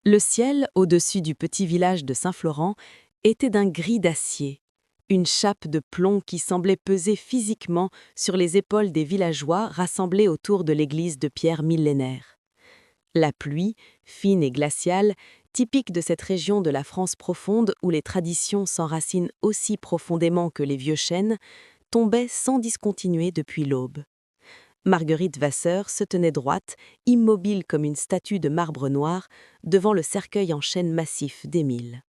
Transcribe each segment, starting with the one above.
Le ciel, au-dessus du petit village de Saint-Florent, était d'un gris d'acier, une chape de plomb qui semblait peser physiquement sur les épaules des villageois rassemblés autour de l'église de pierre millénaire. La pluie, fine et glaciale, typique de cette région de la France profonde où les traditions s'enracinent aussi profondément que les vieux chênes, tombait sans discontinuer depuis l'aube. Marguerite Vasseur se tenait droite, immobile comme une statue de marbre noir, devant le cercueil en chêne massif d'Émile.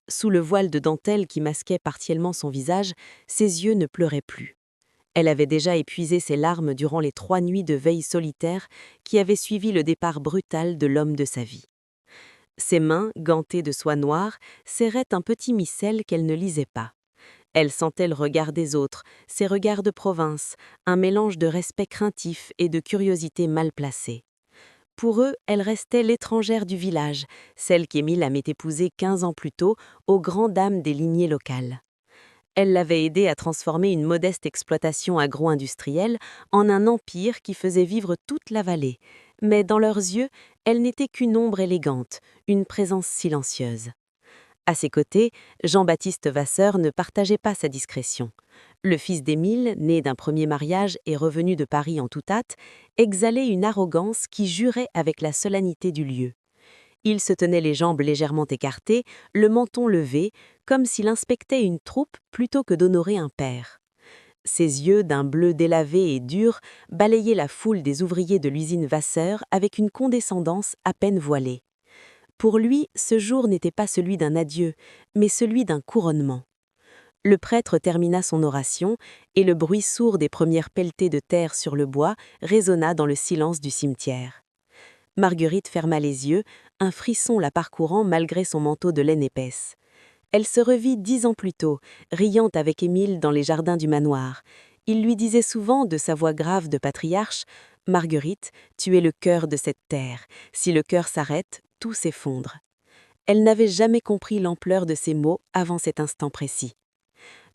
Sous le voile de dentelle qui masquait partiellement son visage, ses yeux ne pleuraient plus. Elle avait déjà épuisé ses larmes durant les 3 nuits de veille solitaire qui avaient suivi le départ brutal de l'homme de sa vie. Ses mains, gantées de soie noire, serraient un petit missel qu'elle ne lisait pas. Elle sentait le regard des autres, ses regards de province, un mélange de respect craintif et de curiosité mal placée. Pour eux, elle restait l'étrangère du village, celle qu'Émile avait épousée 15 ans plus tôt, aux grandes dames des lignées locales. Elle l'avait aidé à transformer une modeste exploitation agro-industrielle en un empire qui faisait vivre toute la vallée. Mais dans leurs yeux, elle n'était qu'une ombre élégante, une présence silencieuse. À ses côtés, Jean-Baptiste Vasseur ne partageait pas sa discrétion. Le fils d'Émile, né d'un premier mariage et revenu de Paris en toute hâte, exhalait une arrogance qui jurait avec la solennité du lieu. Il se tenait les jambes légèrement écartées, le menton levé, comme s'il inspectait une troupe plutôt que d'honorer un père. Ses yeux, d'un bleu délavé et dur, balayaient la foule des ouvriers de l'usine Vasseur avec une condescendance à peine voilée. Pour lui, ce jour n'était pas celui d'un adieu, mais celui d'un couronnement. Le prêtre termina son oration, et le bruit sourd des premières pelletées de terre sur le bois résonna dans le silence du cimetière. Marguerite ferma les yeux, un frisson la parcourant malgré son manteau de laine épaisse. Elle se revit 10 ans plus tôt, riant avec Émile dans les jardins du manoir. Il lui disait souvent, de sa voix grave de patriarche, « Marguerite, tu es le cœur de cette terre. Si le cœur s'arrête, tout s'effondre. » Elle n'avait jamais compris l'ampleur de ces mots avant cet instant précis.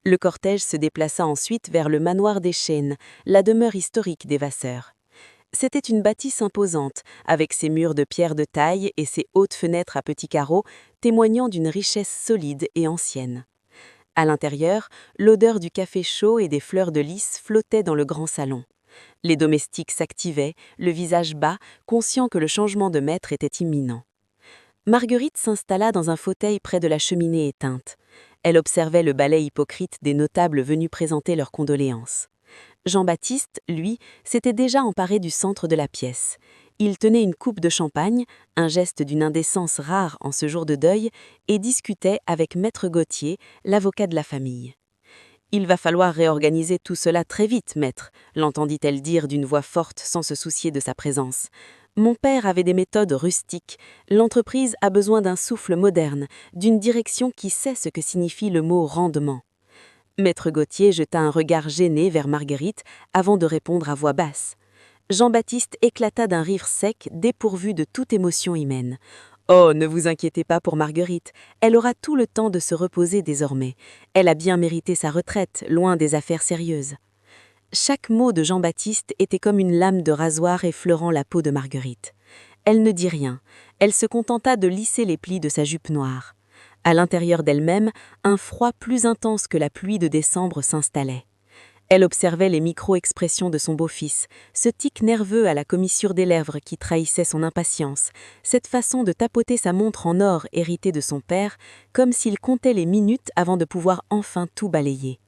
Le cortège se déplaça ensuite vers le manoir des Chênes, la demeure historique des Vasseur. C'était une bâtisse imposante, avec ses murs de pierre de taille et ses hautes fenêtres à petits carreaux, témoignant d'une richesse solide et ancienne. À l'intérieur, l'odeur du café chaud et des fleurs de lys flottait dans le grand salon. Les domestiques s'activaient, le visage bas, conscients que le changement de maître était imminent. Marguerite s'installa dans un fauteuil près de la cheminée éteinte. Elle observait le ballet hypocrite des notables venus présenter leurs condoléances. Jean-Baptiste, lui, s'était déjà emparé du centre de la pièce. Il tenait une coupe de champagne, un geste d'une indécence rare en ce jour de deuil, et discutait avec Maître Gauthier, l'avocat de la famille. « Il va falloir réorganiser tout cela très vite, maître », l'entendit-elle dire d'une voix forte sans se soucier de sa présence. « Mon père avait des méthodes rustiques. L'entreprise a besoin d'un souffle moderne, d'une direction qui sait ce que signifie le mot rendement. » Maître Gauthier jeta un regard gêné vers Marguerite avant de répondre à voix basse. Jean-Baptiste éclata d'un rire sec, dépourvu de toute émotion humaine. « Oh, ne vous inquiétez pas pour Marguerite, elle aura tout le temps de se reposer désormais. Elle a bien mérité sa retraite, loin des affaires sérieuses. » Chaque mot de Jean-Baptiste était comme une lame de rasoir effleurant la peau de Marguerite. Elle ne dit rien, elle se contenta de lisser les plis de sa jupe noire. À l'intérieur d'elle-même, un froid plus intense que la pluie de décembre s'installait. Elle observait les micro-expressions de son beau-fils, ce tic nerveux à la commissure des lèvres qui trahissait son impatience, cette façon de tapoter sa montre en or héritée de son père, comme s'il comptait les minutes avant de pouvoir enfin tout balayer.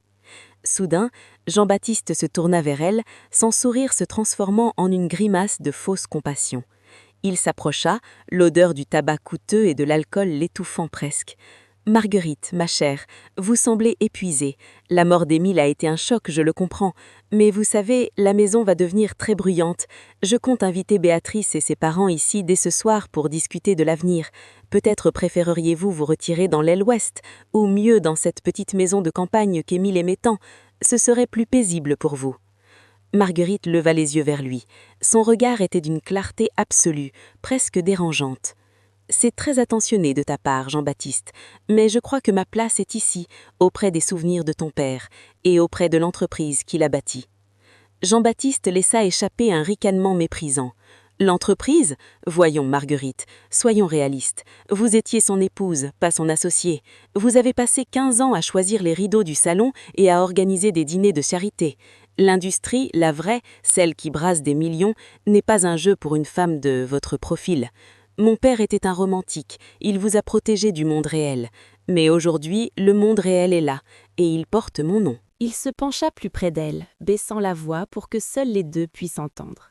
Soudain, Jean-Baptiste se tourna vers elle, son sourire se transformant en une grimace de fausse compassion. Il s'approcha, l'odeur du tabac coûteux et de l'alcool l'étouffant presque. « Marguerite, ma chère, vous semblez épuisée. La mort d'Émile a été un choc, je le comprends. Mais vous savez, la maison va devenir très bruyante. Je compte inviter Béatrice et ses parents ici dès ce soir pour discuter de l'avenir. Peut-être préféreriez-vous vous retirer dans l'aile ouest, ou mieux dans cette petite maison de campagne qu'Émile aimait tant. Ce serait plus paisible pour vous. » Marguerite leva les yeux vers lui. Son regard était d'une clarté absolue, presque dérangeante. « C'est très attentionné de ta part, Jean-Baptiste, mais je crois que ma place est ici, auprès des souvenirs de ton père, et auprès de l'entreprise qu'il a bâtie. » Jean-Baptiste laissa échapper un ricanement méprisant. L'entreprise? Voyons, Marguerite, soyons réalistes. Vous étiez son épouse, pas son associée. Vous avez passé 15 ans à choisir les rideaux du salon et à organiser des dîners de charité. L'industrie, la vraie, celle qui brasse des millions, n'est pas un jeu pour une femme de votre profil. Mon père était un romantique, il vous a protégé du monde réel. Mais aujourd'hui, le monde réel est là, et il porte mon nom. Il se pencha plus près d'elle, baissant la voix pour que seuls les deux puissent entendre.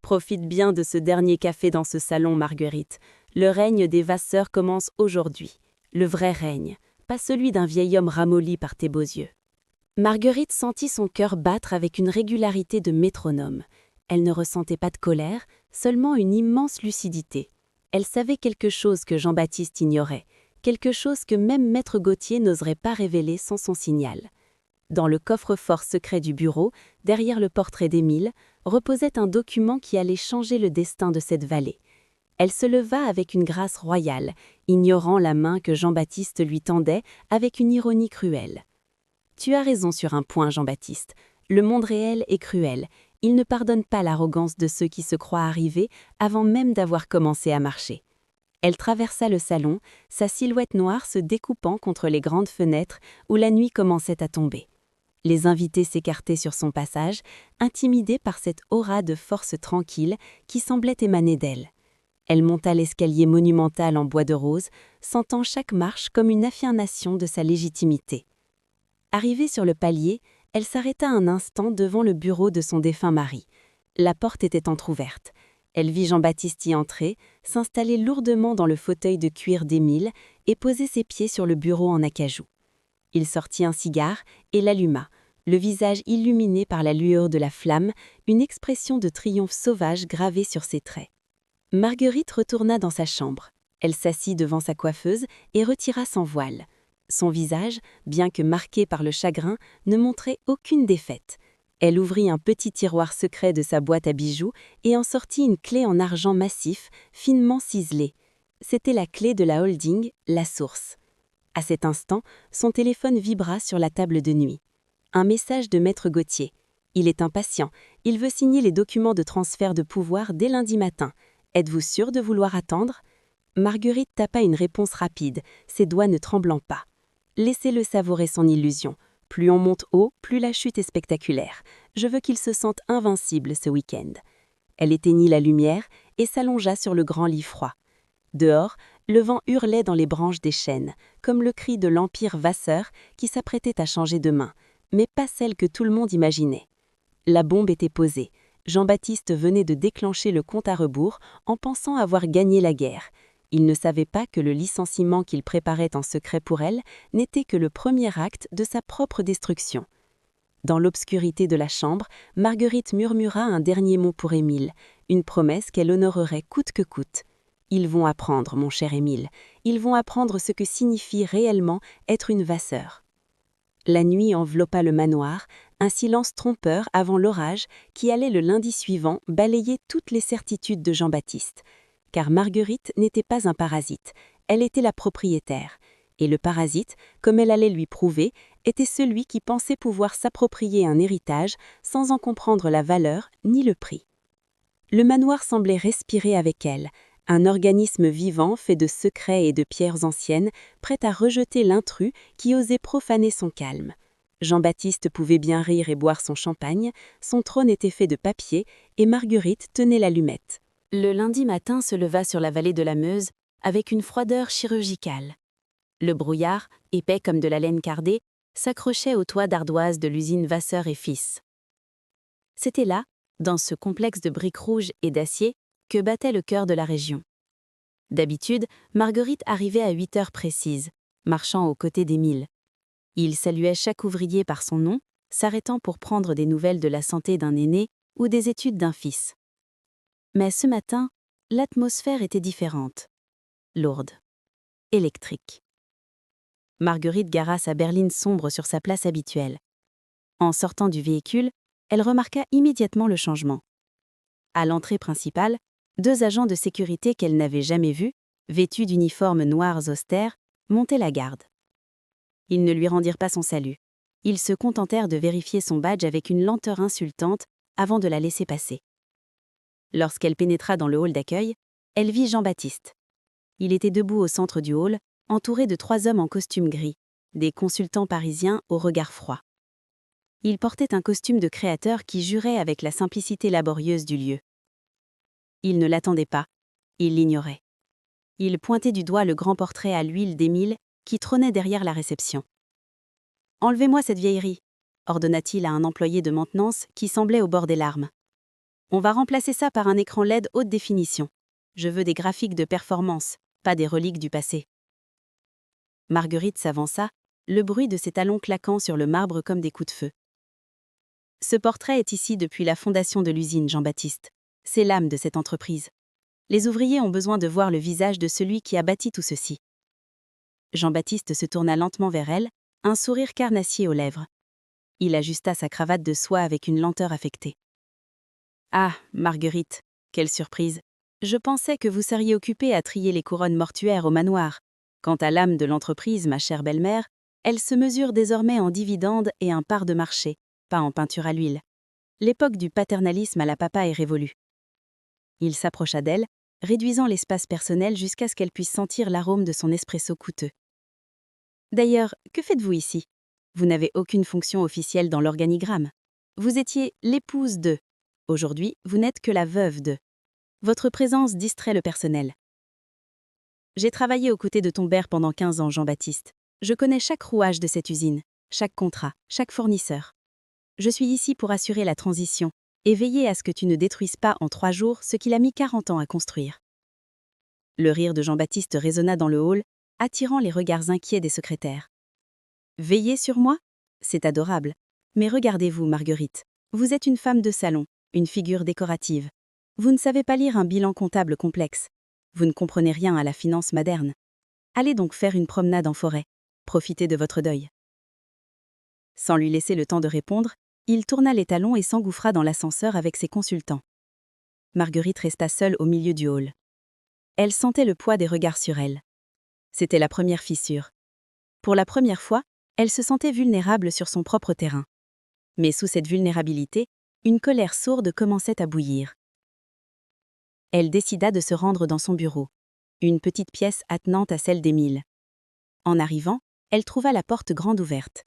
Profite bien de ce dernier café dans ce salon, Marguerite. Le règne des Vasseur commence aujourd'hui. Le vrai règne, pas celui d'un vieil homme ramolli par tes beaux yeux. Marguerite sentit son cœur battre avec une régularité de métronome. Elle ne ressentait pas de colère, seulement une immense lucidité. Elle savait quelque chose que Jean-Baptiste ignorait, quelque chose que même Maître Gauthier n'oserait pas révéler sans son signal. Dans le coffre-fort secret du bureau, derrière le portrait d'Émile, reposait un document qui allait changer le destin de cette vallée. Elle se leva avec une grâce royale, ignorant la main que Jean-Baptiste lui tendait avec une ironie cruelle. « Tu as raison sur un point, Jean-Baptiste. Le monde réel est cruel. Il ne pardonne pas l'arrogance de ceux qui se croient arrivés avant même d'avoir commencé à marcher. » Elle traversa le salon, sa silhouette noire se découpant contre les grandes fenêtres où la nuit commençait à tomber. Les invités s'écartaient sur son passage, intimidés par cette aura de force tranquille qui semblait émaner d'elle. Elle monta l'escalier monumental en bois de rose, sentant chaque marche comme une affirmation de sa légitimité. Arrivée sur le palier, elle s'arrêta un instant devant le bureau de son défunt mari. La porte était entr'ouverte. Elle vit Jean-Baptiste y entrer, s'installer lourdement dans le fauteuil de cuir d'Émile et poser ses pieds sur le bureau en acajou. Il sortit un cigare et l'alluma, le visage illuminé par la lueur de la flamme, une expression de triomphe sauvage gravée sur ses traits. Marguerite retourna dans sa chambre. Elle s'assit devant sa coiffeuse et retira son voile. Son visage, bien que marqué par le chagrin, ne montrait aucune défaite. Elle ouvrit un petit tiroir secret de sa boîte à bijoux et en sortit une clé en argent massif, finement ciselée. C'était la clé de la holding, La Source. À cet instant, son téléphone vibra sur la table de nuit. Un message de Maître Gauthier. Il est impatient. Il veut signer les documents de transfert de pouvoir dès lundi matin. Êtes-vous sûr de vouloir attendre? Marguerite tapa une réponse rapide, ses doigts ne tremblant pas. Laissez-le savourer son illusion. Plus on monte haut, plus la chute est spectaculaire. Je veux qu'il se sente invincible ce week-end. Elle éteignit la lumière et s'allongea sur le grand lit froid. Dehors, le vent hurlait dans les branches des chênes, comme le cri de l'Empire Vasseur qui s'apprêtait à changer de main, mais pas celle que tout le monde imaginait. La bombe était posée. Jean-Baptiste venait de déclencher le compte à rebours en pensant avoir gagné la guerre. Il ne savait pas que le licenciement qu'il préparait en secret pour elle n'était que le premier acte de sa propre destruction. Dans l'obscurité de la chambre, Marguerite murmura un dernier mot pour Émile, une promesse qu'elle honorerait coûte que coûte. Ils vont apprendre, mon cher Émile, ils vont apprendre ce que signifie réellement être une Vasseur. La nuit enveloppa le manoir, un silence trompeur avant l'orage qui allait le lundi suivant balayer toutes les certitudes de Jean-Baptiste. Car Marguerite n'était pas un parasite, elle était la propriétaire. Et le parasite, comme elle allait lui prouver, était celui qui pensait pouvoir s'approprier un héritage sans en comprendre la valeur ni le prix. Le manoir semblait respirer avec elle, un organisme vivant fait de secrets et de pierres anciennes, prêt à rejeter l'intrus qui osait profaner son calme. Jean-Baptiste pouvait bien rire et boire son champagne, son trône était fait de papier et Marguerite tenait l'allumette. Le lundi matin se leva sur la vallée de la Meuse avec une froideur chirurgicale. Le brouillard, épais comme de la laine cardée, s'accrochait au toit d'ardoise de l'usine Vasseur et Fils. C'était là, dans ce complexe de briques rouges et d'acier, que battait le cœur de la région. D'habitude, Marguerite arrivait à 8 heures précises, marchant aux côtés d'Émile. Il saluait chaque ouvrier par son nom, s'arrêtant pour prendre des nouvelles de la santé d'un aîné ou des études d'un fils. Mais ce matin, l'atmosphère était différente. Lourde. Électrique. Marguerite gara sa berline sombre sur sa place habituelle. En sortant du véhicule, elle remarqua immédiatement le changement. À l'entrée principale, 2 agents de sécurité qu'elle n'avait jamais vus, vêtus d'uniformes noirs austères, montaient la garde. Ils ne lui rendirent pas son salut. Ils se contentèrent de vérifier son badge avec une lenteur insultante avant de la laisser passer. Lorsqu'elle pénétra dans le hall d'accueil, elle vit Jean-Baptiste. Il était debout au centre du hall, entouré de 3 hommes en costume gris, des consultants parisiens au regard froid. Il portait un costume de créateur qui jurait avec la simplicité laborieuse du lieu. Il ne l'attendait pas, il l'ignorait. Il pointait du doigt le grand portrait à l'huile d'Émile qui trônait derrière la réception. « Enlevez-moi cette vieillerie », ordonna-t-il à un employé de maintenance qui semblait au bord des larmes. « On va remplacer ça par un écran LED haute définition. Je veux des graphiques de performance, pas des reliques du passé. » Marguerite s'avança, le bruit de ses talons claquant sur le marbre comme des coups de feu. « Ce portrait est ici depuis la fondation de l'usine, Jean-Baptiste. C'est l'âme de cette entreprise. Les ouvriers ont besoin de voir le visage de celui qui a bâti tout ceci. » Jean-Baptiste se tourna lentement vers elle, un sourire carnassier aux lèvres. Il ajusta sa cravate de soie avec une lenteur affectée. « Ah, Marguerite, quelle surprise! Je pensais que vous seriez occupée à trier les couronnes mortuaires au manoir. Quant à l'âme de l'entreprise, ma chère belle-mère, elle se mesure désormais en dividendes et en parts de marché, pas en peinture à l'huile. L'époque du paternalisme à la papa est révolue. » Il s'approcha d'elle, réduisant l'espace personnel jusqu'à ce qu'elle puisse sentir l'arôme de son espresso coûteux. « D'ailleurs, que faites-vous ici? Vous n'avez aucune fonction officielle dans l'organigramme. Vous étiez l'épouse de. Aujourd'hui, vous n'êtes que la veuve de. Votre présence distrait le personnel. J'ai travaillé aux côtés de ton père pendant 15 ans, Jean-Baptiste. Je connais chaque rouage de cette usine, chaque contrat, chaque fournisseur. Je suis ici pour assurer la transition et veiller à ce que tu ne détruises pas en 3 jours ce qu'il a mis 40 ans à construire. » Le rire de Jean-Baptiste résonna dans le hall, attirant les regards inquiets des secrétaires. « Veiller sur moi? C'est adorable. Mais regardez-vous, Marguerite. Vous êtes une femme de salon, une figure décorative. Vous ne savez pas lire un bilan comptable complexe. Vous ne comprenez rien à la finance moderne. Allez donc faire une promenade en forêt. Profitez de votre deuil. » Sans lui laisser le temps de répondre, il tourna les talons et s'engouffra dans l'ascenseur avec ses consultants. Marguerite resta seule au milieu du hall. Elle sentait le poids des regards sur elle. C'était la première fissure. Pour la première fois, elle se sentait vulnérable sur son propre terrain. Mais sous cette vulnérabilité, une colère sourde commençait à bouillir. Elle décida de se rendre dans son bureau, une petite pièce attenante à celle d'Émile. En arrivant, elle trouva la porte grande ouverte.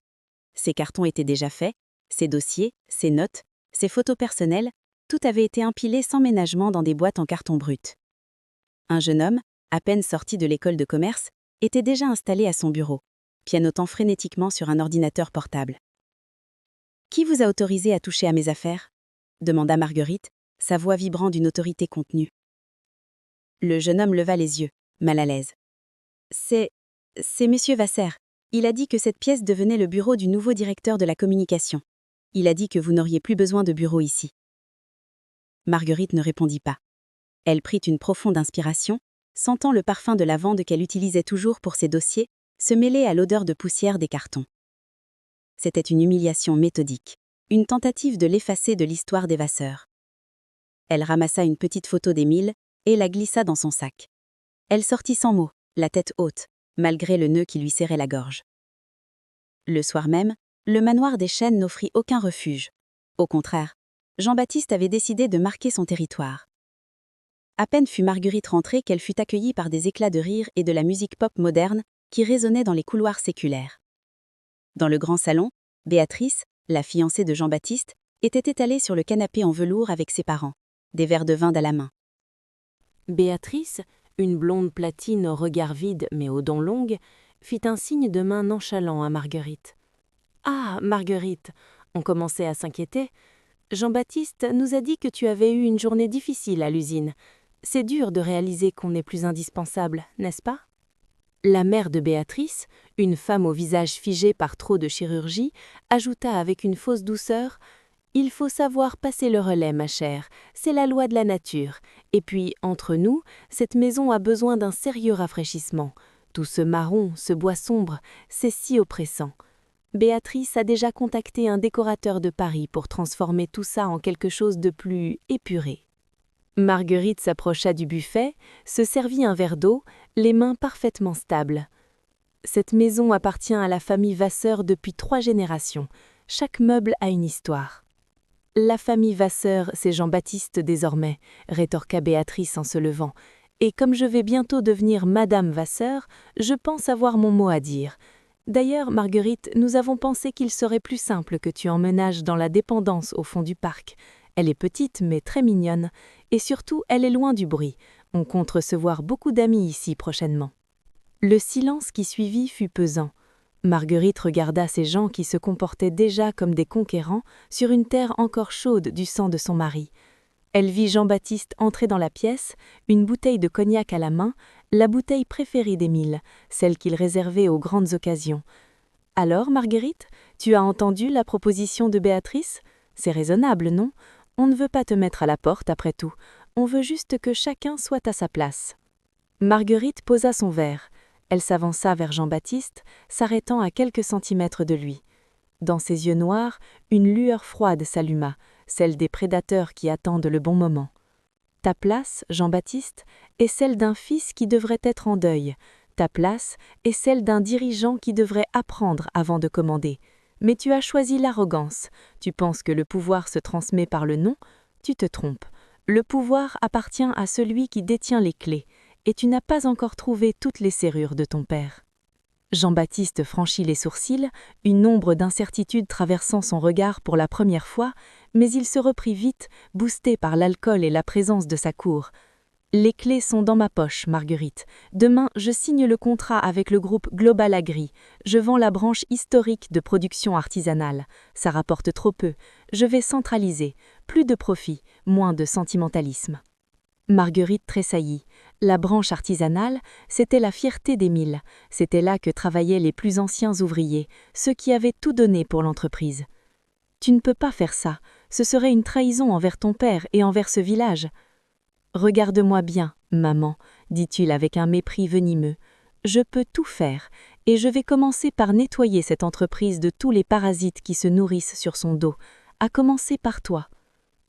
Ses cartons étaient déjà faits, ses dossiers, ses notes, ses photos personnelles, tout avait été empilé sans ménagement dans des boîtes en carton brut. Un jeune homme, à peine sorti de l'école de commerce, était déjà installé à son bureau, pianotant frénétiquement sur un ordinateur portable. « Qui vous a autorisé à toucher à mes affaires ?» demanda Marguerite, sa voix vibrant d'une autorité contenue. Le jeune homme leva les yeux, mal à l'aise. « C'est Monsieur Vasser. Il a dit que cette pièce devenait le bureau du nouveau directeur de la communication. Il a dit que vous n'auriez plus besoin de bureau ici. » Marguerite ne répondit pas. Elle prit une profonde inspiration, sentant le parfum de lavande qu'elle utilisait toujours pour ses dossiers se mêler à l'odeur de poussière des cartons. C'était une humiliation méthodique, une tentative de l'effacer de l'histoire des Vasseur. Elle ramassa une petite photo d'Émile et la glissa dans son sac. Elle sortit sans mots, la tête haute, malgré le nœud qui lui serrait la gorge. Le soir même, le manoir des Chênes n'offrit aucun refuge. Au contraire, Jean-Baptiste avait décidé de marquer son territoire. À peine fut Marguerite rentrée qu'elle fut accueillie par des éclats de rire et de la musique pop moderne qui résonnait dans les couloirs séculaires. Dans le grand salon, Béatrice, la fiancée de Jean-Baptiste, était étalée sur le canapé en velours avec ses parents, des verres de vin à la main. Béatrice, une blonde platine au regard vide mais aux dents longues, fit un signe de main nonchalant à Marguerite. « Ah, Marguerite !» On commençait à s'inquiéter. « Jean-Baptiste nous a dit que tu avais eu une journée difficile à l'usine. C'est dur de réaliser qu'on n'est plus indispensable, n'est-ce pas ?» La mère de Béatrice, une femme au visage figé par trop de chirurgie, ajouta avec une fausse douceur « Il faut savoir passer le relais, ma chère, c'est la loi de la nature. Et puis, entre nous, cette maison a besoin d'un sérieux rafraîchissement. Tout ce marron, ce bois sombre, c'est si oppressant. Béatrice a déjà contacté un décorateur de Paris pour transformer tout ça en quelque chose de plus épuré. » Marguerite s'approcha du buffet, se servit un verre d'eau, les mains parfaitement stables. Cette maison appartient à la famille Vasseur depuis 3 générations. Chaque meuble a une histoire. La famille Vasseur, c'est Jean-Baptiste désormais, rétorqua Béatrice en se levant. Et comme je vais bientôt devenir Madame Vasseur, je pense avoir mon mot à dire. D'ailleurs, Marguerite, nous avons pensé qu'il serait plus simple que tu emménages dans la dépendance au fond du parc. Elle est petite mais très mignonne, et surtout elle est loin du bruit. On compte recevoir beaucoup d'amis ici prochainement. Le silence qui suivit fut pesant. Marguerite regarda ces gens qui se comportaient déjà comme des conquérants sur une terre encore chaude du sang de son mari. Elle vit Jean-Baptiste entrer dans la pièce, une bouteille de cognac à la main, la bouteille préférée d'Émile, celle qu'il réservait aux grandes occasions. « Alors, Marguerite, tu as entendu la proposition de Béatrice ? C'est raisonnable, non ? On ne veut pas te mettre à la porte, après tout. On veut juste que chacun soit à sa place. » Marguerite posa son verre. Elle s'avança vers Jean-Baptiste, s'arrêtant à quelques centimètres de lui. Dans ses yeux noirs, une lueur froide s'alluma, celle des prédateurs qui attendent le bon moment. « Ta place, Jean-Baptiste, est celle d'un fils qui devrait être en deuil. Ta place est celle d'un dirigeant qui devrait apprendre avant de commander. Mais tu as choisi l'arrogance. Tu penses que le pouvoir se transmet par le nom. Tu te trompes. Le pouvoir appartient à celui qui détient les clés. Et tu n'as pas encore trouvé toutes les serrures de ton père. » Jean-Baptiste franchit les sourcils, une ombre d'incertitude traversant son regard pour la première fois, mais il se reprit vite, boosté par l'alcool et la présence de sa cour. « Les clés sont dans ma poche, Marguerite. Demain, je signe le contrat avec le groupe Global Agri. Je vends la branche historique de production artisanale. Ça rapporte trop peu. Je vais centraliser. Plus de profit, moins de sentimentalisme. » Marguerite tressaillit. La branche artisanale, c'était la fierté d'Émile. C'était là que travaillaient les plus anciens ouvriers, ceux qui avaient tout donné pour l'entreprise. « Tu ne peux pas faire ça. Ce serait une trahison envers ton père et envers ce village. »« Regarde-moi bien, maman, dit-il avec un mépris venimeux. Je peux tout faire, et je vais commencer par nettoyer cette entreprise de tous les parasites qui se nourrissent sur son dos, à commencer par toi. »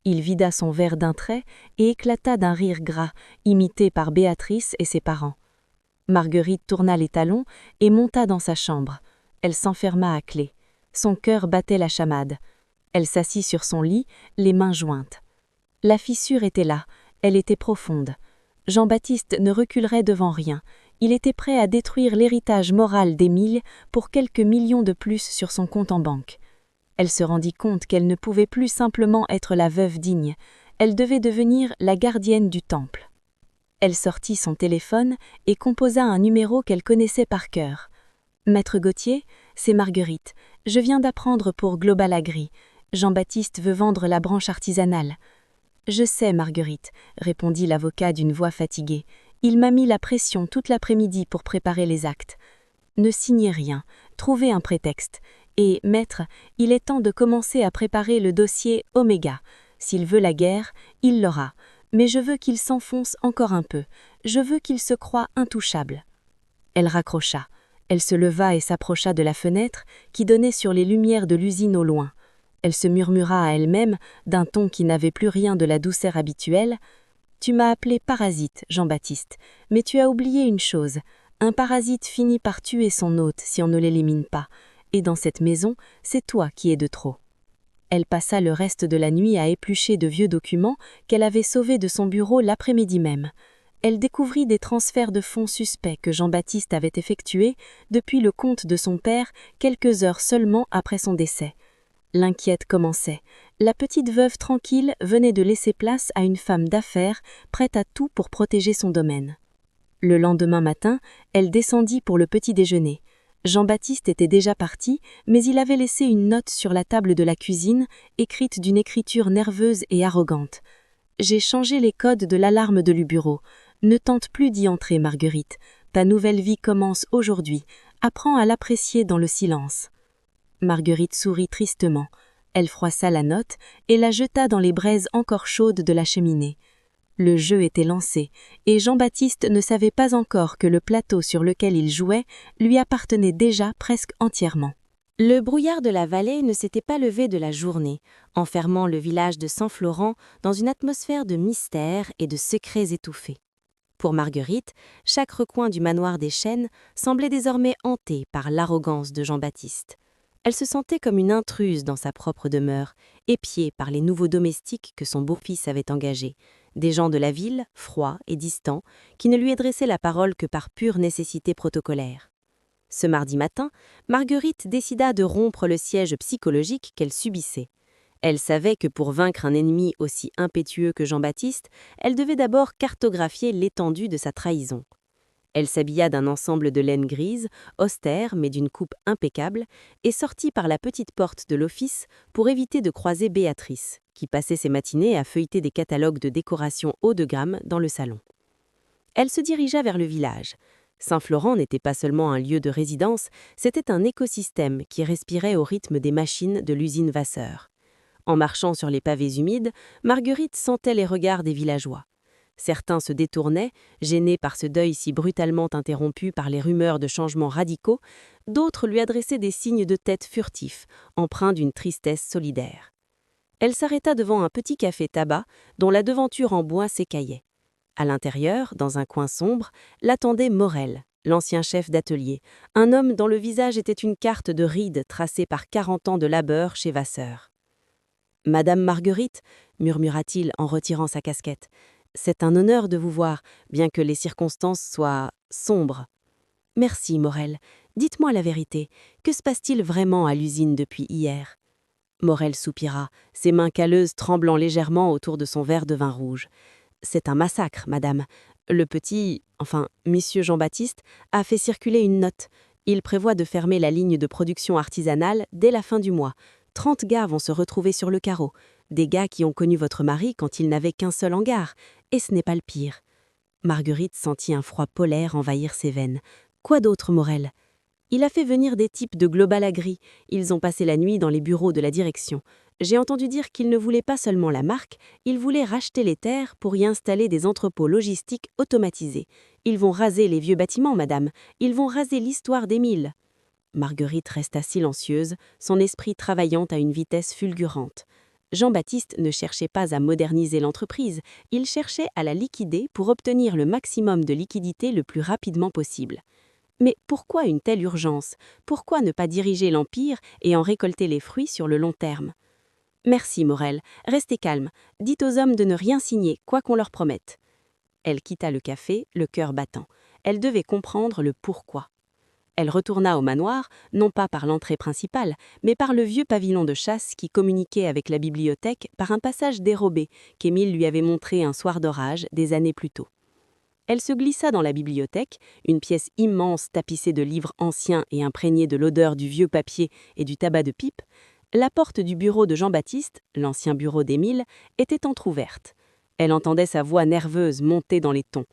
Il vida son verre d'un trait et éclata d'un rire gras, imité par Béatrice et ses parents. Marguerite tourna les talons et monta dans sa chambre. Elle s'enferma à clé. Son cœur battait la chamade. Elle s'assit sur son lit, les mains jointes. La fissure était là, elle était profonde. Jean-Baptiste ne reculerait devant rien. Il était prêt à détruire l'héritage moral d'Émile pour quelques millions de plus sur son compte en banque. Elle se rendit compte qu'elle ne pouvait plus simplement être la veuve digne, elle devait devenir la gardienne du temple. Elle sortit son téléphone et composa un numéro qu'elle connaissait par cœur. « Maître Gauthier, c'est Marguerite. Je viens d'apprendre pour Global Agri. Jean-Baptiste veut vendre la branche artisanale. »« Je sais, Marguerite, » répondit l'avocat d'une voix fatiguée. « Il m'a mis la pression toute l'après-midi pour préparer les actes. Ne signez rien, trouvez un prétexte. Et, maître, il est temps de commencer à préparer le dossier Oméga. S'il veut la guerre, il l'aura. Mais je veux qu'il s'enfonce encore un peu. Je veux qu'il se croie intouchable. » Elle raccrocha. Elle se leva et s'approcha de la fenêtre qui donnait sur les lumières de l'usine au loin. Elle se murmura à elle-même, d'un ton qui n'avait plus rien de la douceur habituelle. « Tu m'as appelé parasite, Jean-Baptiste, mais tu as oublié une chose. Un parasite finit par tuer son hôte si on ne l'élimine pas. Et dans cette maison, c'est toi qui es de trop. » Elle passa le reste de la nuit à éplucher de vieux documents qu'elle avait sauvés de son bureau l'après-midi même. Elle découvrit des transferts de fonds suspects que Jean-Baptiste avait effectués depuis le compte de son père quelques heures seulement après son décès. L'inquiète commençait. La petite veuve tranquille venait de laisser place à une femme d'affaires prête à tout pour protéger son domaine. Le lendemain matin, elle descendit pour le petit déjeuner. Jean-Baptiste était déjà parti, mais il avait laissé une note sur la table de la cuisine, écrite d'une écriture nerveuse et arrogante. « J'ai changé les codes de l'alarme de l'Ubureau. Ne tente plus d'y entrer, Marguerite. Ta nouvelle vie commence aujourd'hui. Apprends à l'apprécier dans le silence. » Marguerite sourit tristement. Elle froissa la note et la jeta dans les braises encore chaudes de la cheminée. Le jeu était lancé, et Jean-Baptiste ne savait pas encore que le plateau sur lequel il jouait lui appartenait déjà presque entièrement. Le brouillard de la vallée ne s'était pas levé de la journée, enfermant le village de Saint-Florent dans une atmosphère de mystère et de secrets étouffés. Pour Marguerite, chaque recoin du manoir des Chênes semblait désormais hanté par l'arrogance de Jean-Baptiste. Elle se sentait comme une intruse dans sa propre demeure, épiée par les nouveaux domestiques que son beau-fils avait engagés, des gens de la ville, froids et distants, qui ne lui adressaient la parole que par pure nécessité protocolaire. Ce mardi matin, Marguerite décida de rompre le siège psychologique qu'elle subissait. Elle savait que pour vaincre un ennemi aussi impétueux que Jean-Baptiste, elle devait d'abord cartographier l'étendue de sa trahison. Elle s'habilla d'un ensemble de laine grise, austère mais d'une coupe impeccable, et sortit par la petite porte de l'office pour éviter de croiser Béatrice, qui passait ses matinées à feuilleter des catalogues de décoration haut de gamme dans le salon. Elle se dirigea vers le village. Saint-Florent n'était pas seulement un lieu de résidence, c'était un écosystème qui respirait au rythme des machines de l'usine Vasseur. En marchant sur les pavés humides, Marguerite sentait les regards des villageois. Certains se détournaient, gênés par ce deuil si brutalement interrompu par les rumeurs de changements radicaux, d'autres lui adressaient des signes de tête furtifs, empreints d'une tristesse solidaire. Elle s'arrêta devant un petit café-tabac dont la devanture en bois s'écaillait. À l'intérieur, dans un coin sombre, l'attendait Morel, l'ancien chef d'atelier, un homme dont le visage était une carte de rides tracée par 40 ans de labeur chez Vasseur. « Madame Marguerite » murmura-t-il en retirant sa casquette. « C'est un honneur de vous voir, bien que les circonstances soient sombres. » « Merci, Morel. Dites-moi la vérité. Que se passe-t-il vraiment à l'usine depuis hier ?» Morel soupira, ses mains calleuses tremblant légèrement autour de son verre de vin rouge. « C'est un massacre, madame. Le petit, monsieur Jean-Baptiste, a fait circuler une note. Il prévoit de fermer la ligne de production artisanale dès la fin du mois. 30 gars vont se retrouver sur le carreau. Des gars qui ont connu votre mari quand il n'avait qu'un seul hangar. Et ce n'est pas le pire. » Marguerite sentit un froid polaire envahir ses veines. Quoi d'autre, Morel ? Il a fait venir des types de Global Agri. Ils ont passé la nuit dans les bureaux de la direction. J'ai entendu dire qu'ils ne voulaient pas seulement la marque, ils voulaient racheter les terres pour y installer des entrepôts logistiques automatisés. Ils vont raser les vieux bâtiments, madame. Ils vont raser l'histoire d'Émile. Marguerite resta silencieuse, son esprit travaillant à une vitesse fulgurante. Jean-Baptiste ne cherchait pas à moderniser l'entreprise, il cherchait à la liquider pour obtenir le maximum de liquidité le plus rapidement possible. Mais pourquoi une telle urgence ? Pourquoi ne pas diriger l'Empire et en récolter les fruits sur le long terme ? Merci, Morel. Restez calme. Dites aux hommes de ne rien signer, quoi qu'on leur promette. Elle quitta le café, le cœur battant. Elle devait comprendre le pourquoi. Elle retourna au manoir, non pas par l'entrée principale, mais par le vieux pavillon de chasse qui communiquait avec la bibliothèque par un passage dérobé qu'Émile lui avait montré un soir d'orage des années plus tôt. Elle se glissa dans la bibliothèque, une pièce immense tapissée de livres anciens et imprégnée de l'odeur du vieux papier et du tabac de pipe. La porte du bureau de Jean-Baptiste, l'ancien bureau d'Émile, était entr'ouverte. Elle entendait sa voix nerveuse monter dans les tons.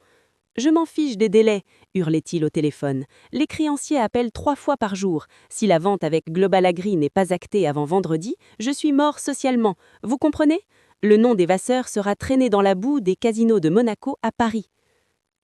« Je m'en fiche des délais !» hurlait-il au téléphone. « Les créanciers appellent 3 fois par jour. Si la vente avec Global Agri n'est pas actée avant vendredi, je suis mort socialement. Vous comprenez ? Le nom des Vasseurs sera traîné dans la boue des casinos de Monaco à Paris. »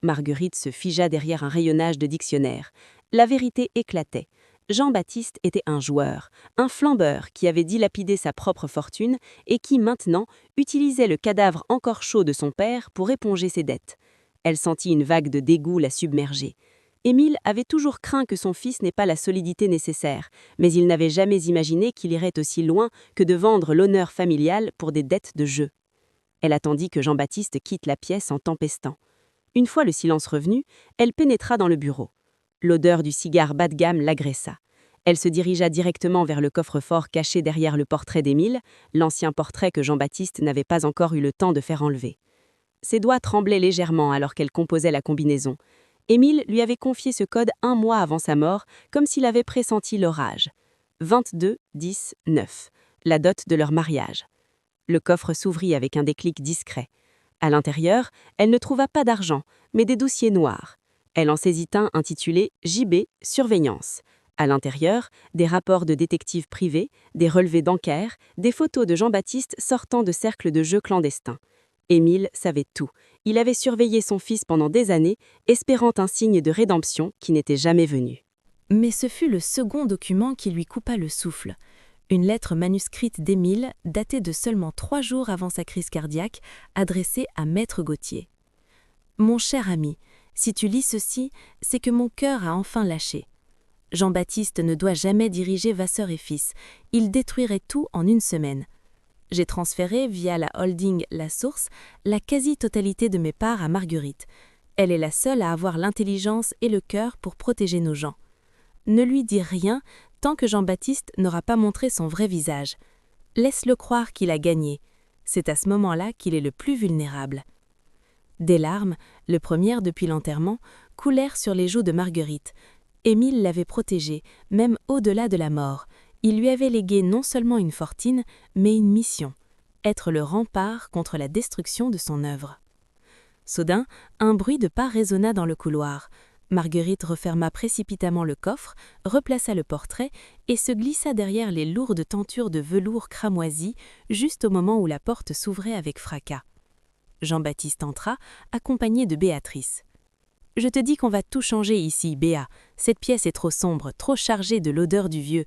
Marguerite se figea derrière un rayonnage de dictionnaire. La vérité éclatait. Jean-Baptiste était un joueur, un flambeur qui avait dilapidé sa propre fortune et qui, maintenant, utilisait le cadavre encore chaud de son père pour éponger ses dettes. Elle sentit une vague de dégoût la submerger. Émile avait toujours craint que son fils n'ait pas la solidité nécessaire, mais il n'avait jamais imaginé qu'il irait aussi loin que de vendre l'honneur familial pour des dettes de jeu. Elle attendit que Jean-Baptiste quitte la pièce en tempestant. Une fois le silence revenu, elle pénétra dans le bureau. L'odeur du cigare bas de gamme l'agressa. Elle se dirigea directement vers le coffre-fort caché derrière le portrait d'Émile, l'ancien portrait que Jean-Baptiste n'avait pas encore eu le temps de faire enlever. Ses doigts tremblaient légèrement alors qu'elle composait la combinaison. Émile lui avait confié ce code 1 mois avant sa mort, comme s'il avait pressenti l'orage. 22-10-9, la dot de leur mariage. Le coffre s'ouvrit avec un déclic discret. À l'intérieur, elle ne trouva pas d'argent, mais des dossiers noirs. Elle en saisit un intitulé « JB, surveillance ». À l'intérieur, des rapports de détectives privés, des relevés bancaires, des photos de Jean-Baptiste sortant de cercles de jeux clandestins. Émile savait tout. Il avait surveillé son fils pendant des années, espérant un signe de rédemption qui n'était jamais venu. Mais ce fut le second document qui lui coupa le souffle. Une lettre manuscrite d'Émile, datée de seulement 3 jours avant sa crise cardiaque, adressée à Maître Gauthier. « Mon cher ami, si tu lis ceci, c'est que mon cœur a enfin lâché. Jean-Baptiste ne doit jamais diriger Vasseur et Fils. Il détruirait tout en une semaine. J'ai transféré, via la holding La Source, la quasi-totalité de mes parts à Marguerite. Elle est la seule à avoir l'intelligence et le cœur pour protéger nos gens. Ne lui dis rien tant que Jean-Baptiste n'aura pas montré son vrai visage. Laisse-le croire qu'il a gagné. C'est à ce moment-là qu'il est le plus vulnérable. » Des larmes, les premières depuis l'enterrement, coulèrent sur les joues de Marguerite. Émile l'avait protégée, même au-delà de la mort. Il lui avait légué non seulement une fortune, mais une mission, être le rempart contre la destruction de son œuvre. Soudain, un bruit de pas résonna dans le couloir. Marguerite referma précipitamment le coffre, replaça le portrait et se glissa derrière les lourdes tentures de velours cramoisi, juste au moment où la porte s'ouvrait avec fracas. Jean-Baptiste entra, accompagné de Béatrice. « Je te dis qu'on va tout changer ici, Béa. Cette pièce est trop sombre, trop chargée de l'odeur du vieux.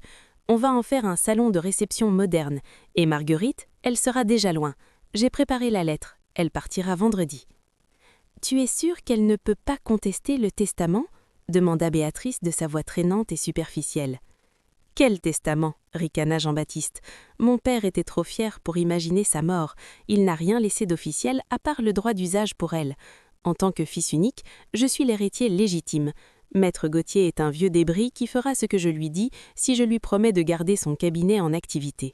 On va en faire un salon de réception moderne. Et Marguerite, elle sera déjà loin. J'ai préparé la lettre. Elle partira vendredi. » « Tu es sûre qu'elle ne peut pas contester le testament ?» demanda Béatrice de sa voix traînante et superficielle. « Quel testament ?» ricana Jean-Baptiste. « Mon père était trop fier pour imaginer sa mort. Il n'a rien laissé d'officiel à part le droit d'usage pour elle. En tant que fils unique, je suis l'héritier légitime. Maître Gauthier est un vieux débris qui fera ce que je lui dis si je lui promets de garder son cabinet en activité. »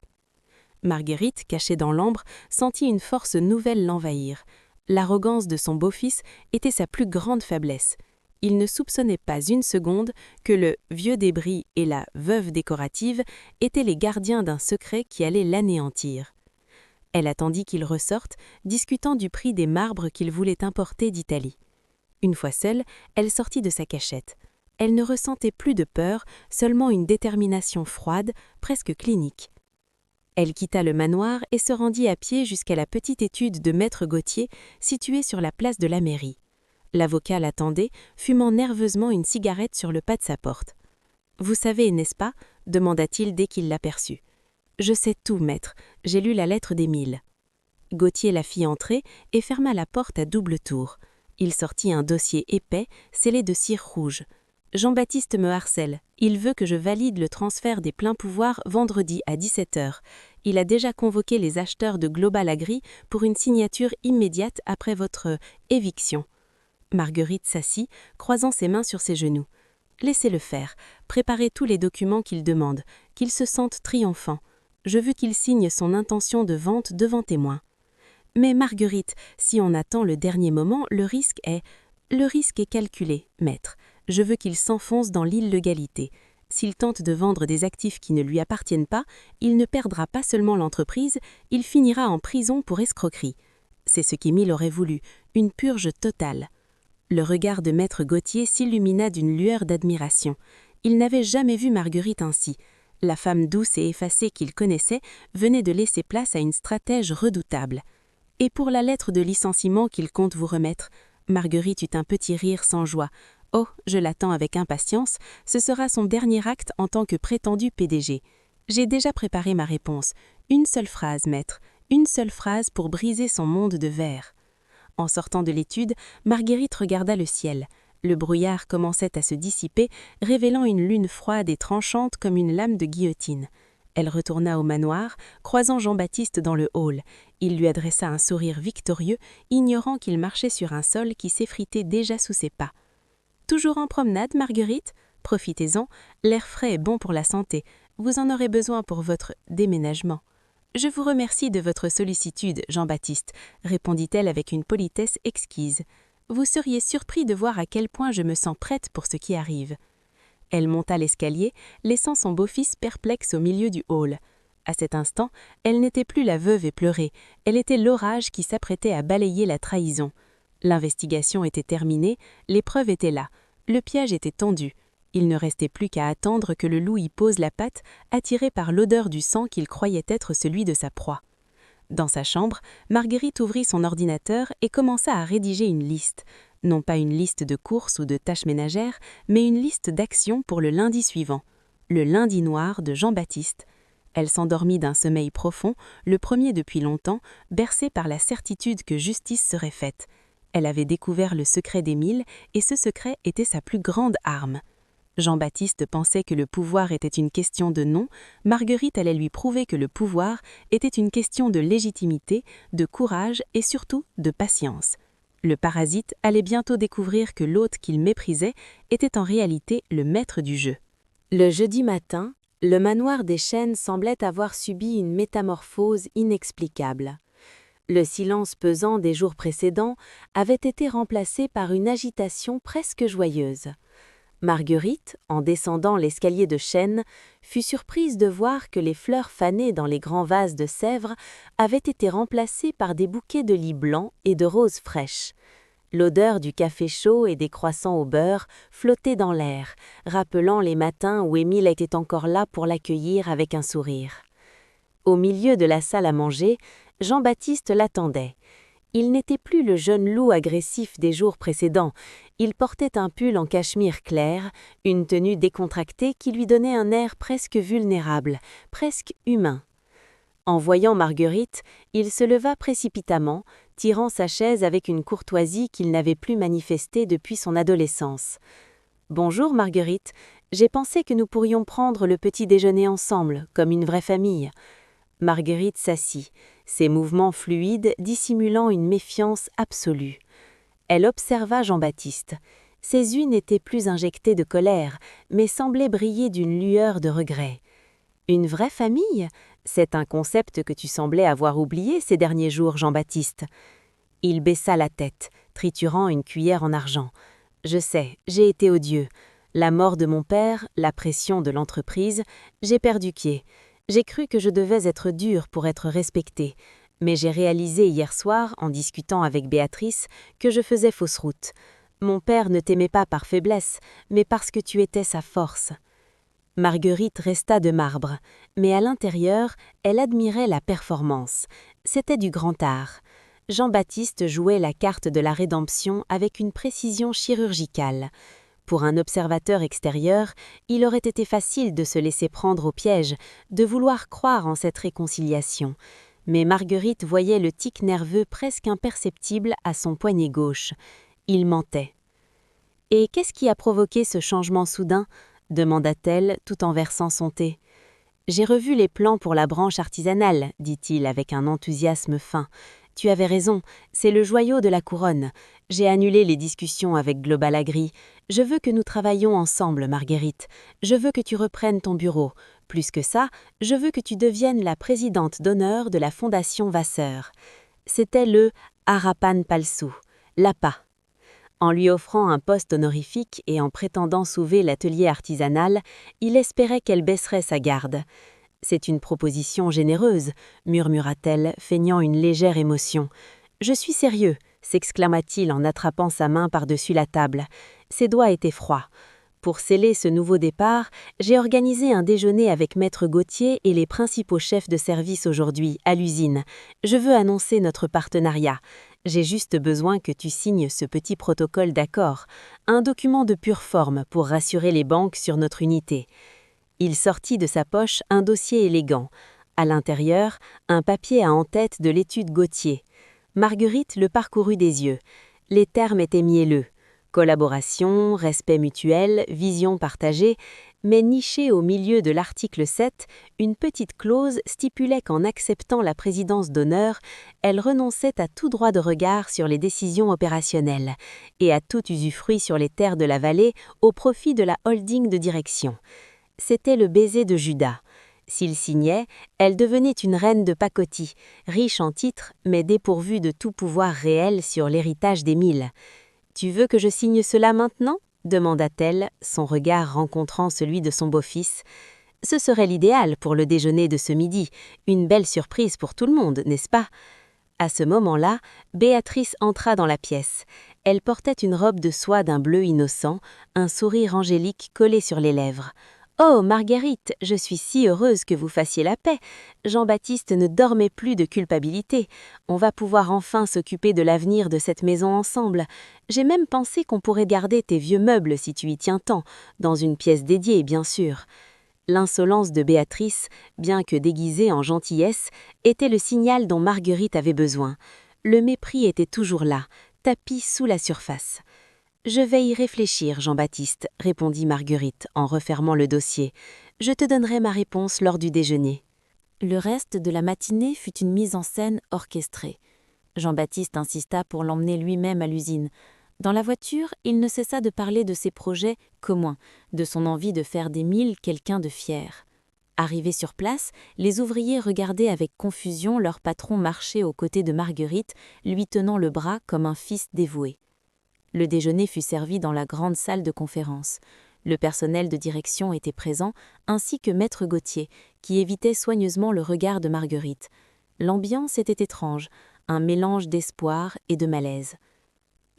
Marguerite, cachée dans l'ombre, sentit une force nouvelle l'envahir. L'arrogance de son beau-fils était sa plus grande faiblesse. Il ne soupçonnait pas une seconde que le vieux débris et la veuve décorative étaient les gardiens d'un secret qui allait l'anéantir. Elle attendit qu'il ressorte, discutant du prix des marbres qu'il voulait importer d'Italie. Une fois seule, elle sortit de sa cachette. Elle ne ressentait plus de peur, seulement une détermination froide, presque clinique. Elle quitta le manoir et se rendit à pied jusqu'à la petite étude de Maître Gauthier, située sur la place de la mairie. L'avocat l'attendait, fumant nerveusement une cigarette sur le pas de sa porte. « Vous savez, n'est-ce pas ?» demanda-t-il dès qu'il l'aperçut. « Je sais tout, maître. J'ai lu la lettre d'Émile. » Gauthier la fit entrer et ferma la porte à double tour. Il sortit un dossier épais, scellé de cire rouge. « Jean-Baptiste me harcèle. Il veut que je valide le transfert des pleins pouvoirs vendredi à 17h. Il a déjà convoqué les acheteurs de Global Agri pour une signature immédiate après votre éviction. » Marguerite s'assit, croisant ses mains sur ses genoux. « Laissez-le faire. Préparez tous les documents qu'il demande, qu'il se sente triomphant. Je veux qu'il signe son intention de vente devant témoin. » « Mais Marguerite, si on attend le dernier moment, le risque est calculé, maître. Je veux qu'il s'enfonce dans l'illégalité. S'il tente de vendre des actifs qui ne lui appartiennent pas, il ne perdra pas seulement l'entreprise, il finira en prison pour escroquerie. C'est ce qu'Émile aurait voulu, une purge totale. » Le regard de Maître Gauthier s'illumina d'une lueur d'admiration. Il n'avait jamais vu Marguerite ainsi. La femme douce et effacée qu'il connaissait venait de laisser place à une stratège redoutable. « Et pour la lettre de licenciement qu'il compte vous remettre ?» Marguerite eut un petit rire sans joie. « Oh, je l'attends avec impatience. Ce sera son dernier acte en tant que prétendu PDG. J'ai déjà préparé ma réponse. Une seule phrase, maître. Une seule phrase pour briser son monde de verre. » En sortant de l'étude, Marguerite regarda le ciel. Le brouillard commençait à se dissiper, révélant une lune froide et tranchante comme une lame de guillotine. Elle retourna au manoir, croisant Jean-Baptiste dans le hall. Il lui adressa un sourire victorieux, ignorant qu'il marchait sur un sol qui s'effritait déjà sous ses pas. « Toujours en promenade, Marguerite ? Profitez-en, l'air frais est bon pour la santé. Vous en aurez besoin pour votre déménagement. » « Je vous remercie de votre sollicitude, Jean-Baptiste, » répondit-elle avec une politesse exquise. « Vous seriez surpris de voir à quel point je me sens prête pour ce qui arrive. » Elle monta l'escalier, laissant son beau-fils perplexe au milieu du hall. À cet instant, elle n'était plus la veuve éplorée, elle était l'orage qui s'apprêtait à balayer la trahison. L'investigation était terminée, les preuves étaient là, le piège était tendu. Il ne restait plus qu'à attendre que le loup y pose la patte, attiré par l'odeur du sang qu'il croyait être celui de sa proie. Dans sa chambre, Marguerite ouvrit son ordinateur et commença à rédiger une liste. Non pas une liste de courses ou de tâches ménagères, mais une liste d'actions pour le lundi suivant. Le lundi noir de Jean-Baptiste. Elle s'endormit d'un sommeil profond, le premier depuis longtemps, bercée par la certitude que justice serait faite. Elle avait découvert le secret d'Émile, et ce secret était sa plus grande arme. Jean-Baptiste pensait que le pouvoir était une question de nom, Marguerite allait lui prouver que le pouvoir était une question de légitimité, de courage et surtout de patience. Le parasite allait bientôt découvrir que l'hôte qu'il méprisait était en réalité le maître du jeu. Le jeudi matin, le manoir des Chênes semblait avoir subi une métamorphose inexplicable. Le silence pesant des jours précédents avait été remplacé par une agitation presque joyeuse. Marguerite, en descendant l'escalier de chêne, fut surprise de voir que les fleurs fanées dans les grands vases de Sèvres avaient été remplacées par des bouquets de lis blancs et de roses fraîches. L'odeur du café chaud et des croissants au beurre flottait dans l'air, rappelant les matins où Émile était encore là pour l'accueillir avec un sourire. Au milieu de la salle à manger, Jean-Baptiste l'attendait. Il n'était plus le jeune loup agressif des jours précédents. Il portait un pull en cachemire clair, une tenue décontractée qui lui donnait un air presque vulnérable, presque humain. En voyant Marguerite, il se leva précipitamment, tirant sa chaise avec une courtoisie qu'il n'avait plus manifestée depuis son adolescence. « Bonjour Marguerite, j'ai pensé que nous pourrions prendre le petit déjeuner ensemble, comme une vraie famille. » Marguerite s'assit, ses mouvements fluides dissimulant une méfiance absolue. Elle observa Jean-Baptiste. Ses yeux n'étaient plus injectés de colère, mais semblaient briller d'une lueur de regret. « Une vraie famille ? C'est un concept que tu semblais avoir oublié ces derniers jours, Jean-Baptiste. » Il baissa la tête, triturant une cuillère en argent. « Je sais, j'ai été odieux. La mort de mon père, la pression de l'entreprise, j'ai perdu pied. J'ai cru que je devais être dur pour être respecté, mais j'ai réalisé hier soir, en discutant avec Béatrice, que je faisais fausse route. Mon père ne t'aimait pas par faiblesse, mais parce que tu étais sa force. » Marguerite resta de marbre, mais à l'intérieur, elle admirait la performance. C'était du grand art. Jean-Baptiste jouait la carte de la rédemption avec une précision chirurgicale. Pour un observateur extérieur, il aurait été facile de se laisser prendre au piège, de vouloir croire en cette réconciliation. Mais Marguerite voyait le tic nerveux presque imperceptible à son poignet gauche. Il mentait. « Et qu'est-ce qui a provoqué ce changement soudain ?» demanda-t-elle tout en versant son thé. « J'ai revu les plans pour la branche artisanale, dit-il avec un enthousiasme fin. Tu avais raison, c'est le joyau de la couronne. J'ai annulé les discussions avec Global Agri. Je veux que nous travaillions ensemble, Marguerite. Je veux que tu reprennes ton bureau. Plus que ça, je veux que tu deviennes la présidente d'honneur de la Fondation Vasseur. » C'était le Harapan Palsu, l'APA. En lui offrant un poste honorifique et en prétendant sauver l'atelier artisanal, il espérait qu'elle baisserait sa garde. « C'est une proposition généreuse, » murmura-t-elle, feignant une légère émotion. « Je suis sérieux, » s'exclama-t-il en attrapant sa main par-dessus la table. Ses doigts étaient froids. « Pour sceller ce nouveau départ, j'ai organisé un déjeuner avec Maître Gauthier et les principaux chefs de service aujourd'hui, à l'usine. Je veux annoncer notre partenariat. J'ai juste besoin que tu signes ce petit protocole d'accord, un document de pure forme pour rassurer les banques sur notre unité. » Il sortit de sa poche un dossier élégant. À l'intérieur, un papier à en-tête de l'étude Gauthier. Marguerite le parcourut des yeux. Les termes étaient mielleux. Collaboration, respect mutuel, vision partagée, mais nichée au milieu de l'article 7, une petite clause stipulait qu'en acceptant la présidence d'honneur, elle renonçait à tout droit de regard sur les décisions opérationnelles et à tout usufruit sur les terres de la vallée au profit de la holding de direction. C'était le baiser de Judas. S'il signait, elle devenait une reine de pacotille, riche en titres mais dépourvue de tout pouvoir réel sur l'héritage d'Émile. « Tu veux que je signe cela maintenant ?» demanda-t-elle, son regard rencontrant celui de son beau-fils. « Ce serait l'idéal pour le déjeuner de ce midi, une belle surprise pour tout le monde, n'est-ce pas ?» À ce moment-là, Béatrice entra dans la pièce. Elle portait une robe de soie d'un bleu innocent, un sourire angélique collé sur les lèvres. « Oh, Marguerite, je suis si heureuse que vous fassiez la paix. Jean-Baptiste ne dormait plus de culpabilité. On va pouvoir enfin s'occuper de l'avenir de cette maison ensemble. J'ai même pensé qu'on pourrait garder tes vieux meubles si tu y tiens tant, dans une pièce dédiée, bien sûr. » L'insolence de Béatrice, bien que déguisée en gentillesse, était le signal dont Marguerite avait besoin. Le mépris était toujours là, tapi sous la surface. Je vais y réfléchir, Jean-Baptiste, répondit Marguerite en refermant le dossier. Je te donnerai ma réponse lors du déjeuner. Le reste de la matinée fut une mise en scène orchestrée. Jean-Baptiste insista pour l'emmener lui-même à l'usine. Dans la voiture, il ne cessa de parler de ses projets qu'au moins, de son envie de faire des Milles quelqu'un de fier. Arrivés sur place, les ouvriers regardaient avec confusion leur patron marcher aux côtés de Marguerite, lui tenant le bras comme un fils dévoué. Le déjeuner fut servi dans la grande salle de conférence. Le personnel de direction était présent, ainsi que Maître Gauthier, qui évitait soigneusement le regard de Marguerite. L'ambiance était étrange, un mélange d'espoir et de malaise.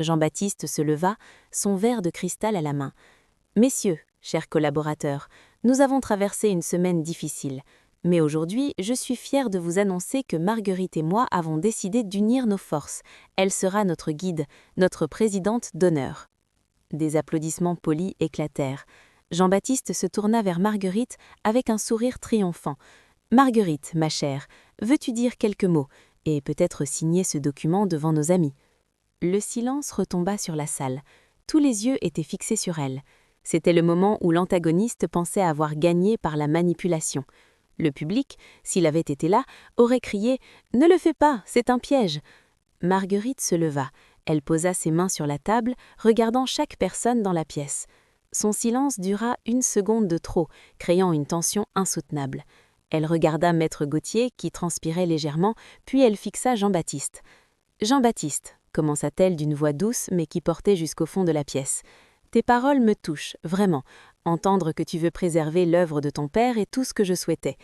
Jean-Baptiste se leva, son verre de cristal à la main. « Messieurs, chers collaborateurs, nous avons traversé une semaine difficile. Mais aujourd'hui, je suis fier de vous annoncer que Marguerite et moi avons décidé d'unir nos forces. Elle sera notre guide, notre présidente d'honneur. » Des applaudissements polis éclatèrent. Jean-Baptiste se tourna vers Marguerite avec un sourire triomphant. « Marguerite, ma chère, veux-tu dire quelques mots et peut-être signer ce document devant nos amis ?» Le silence retomba sur la salle. Tous les yeux étaient fixés sur elle. C'était le moment où l'antagoniste pensait avoir gagné par la manipulation. Le public, s'il avait été là, aurait crié « Ne le fais pas, c'est un piège !» Marguerite se leva. Elle posa ses mains sur la table, regardant chaque personne dans la pièce. Son silence dura 1 seconde de trop, créant une tension insoutenable. Elle regarda Maître Gauthier, qui transpirait légèrement, puis elle fixa Jean-Baptiste. « Jean-Baptiste », commença-t-elle d'une voix douce mais qui portait jusqu'au fond de la pièce. « Tes paroles me touchent, vraiment. Entendre que tu veux préserver l'œuvre de ton père est tout ce que je souhaitais. »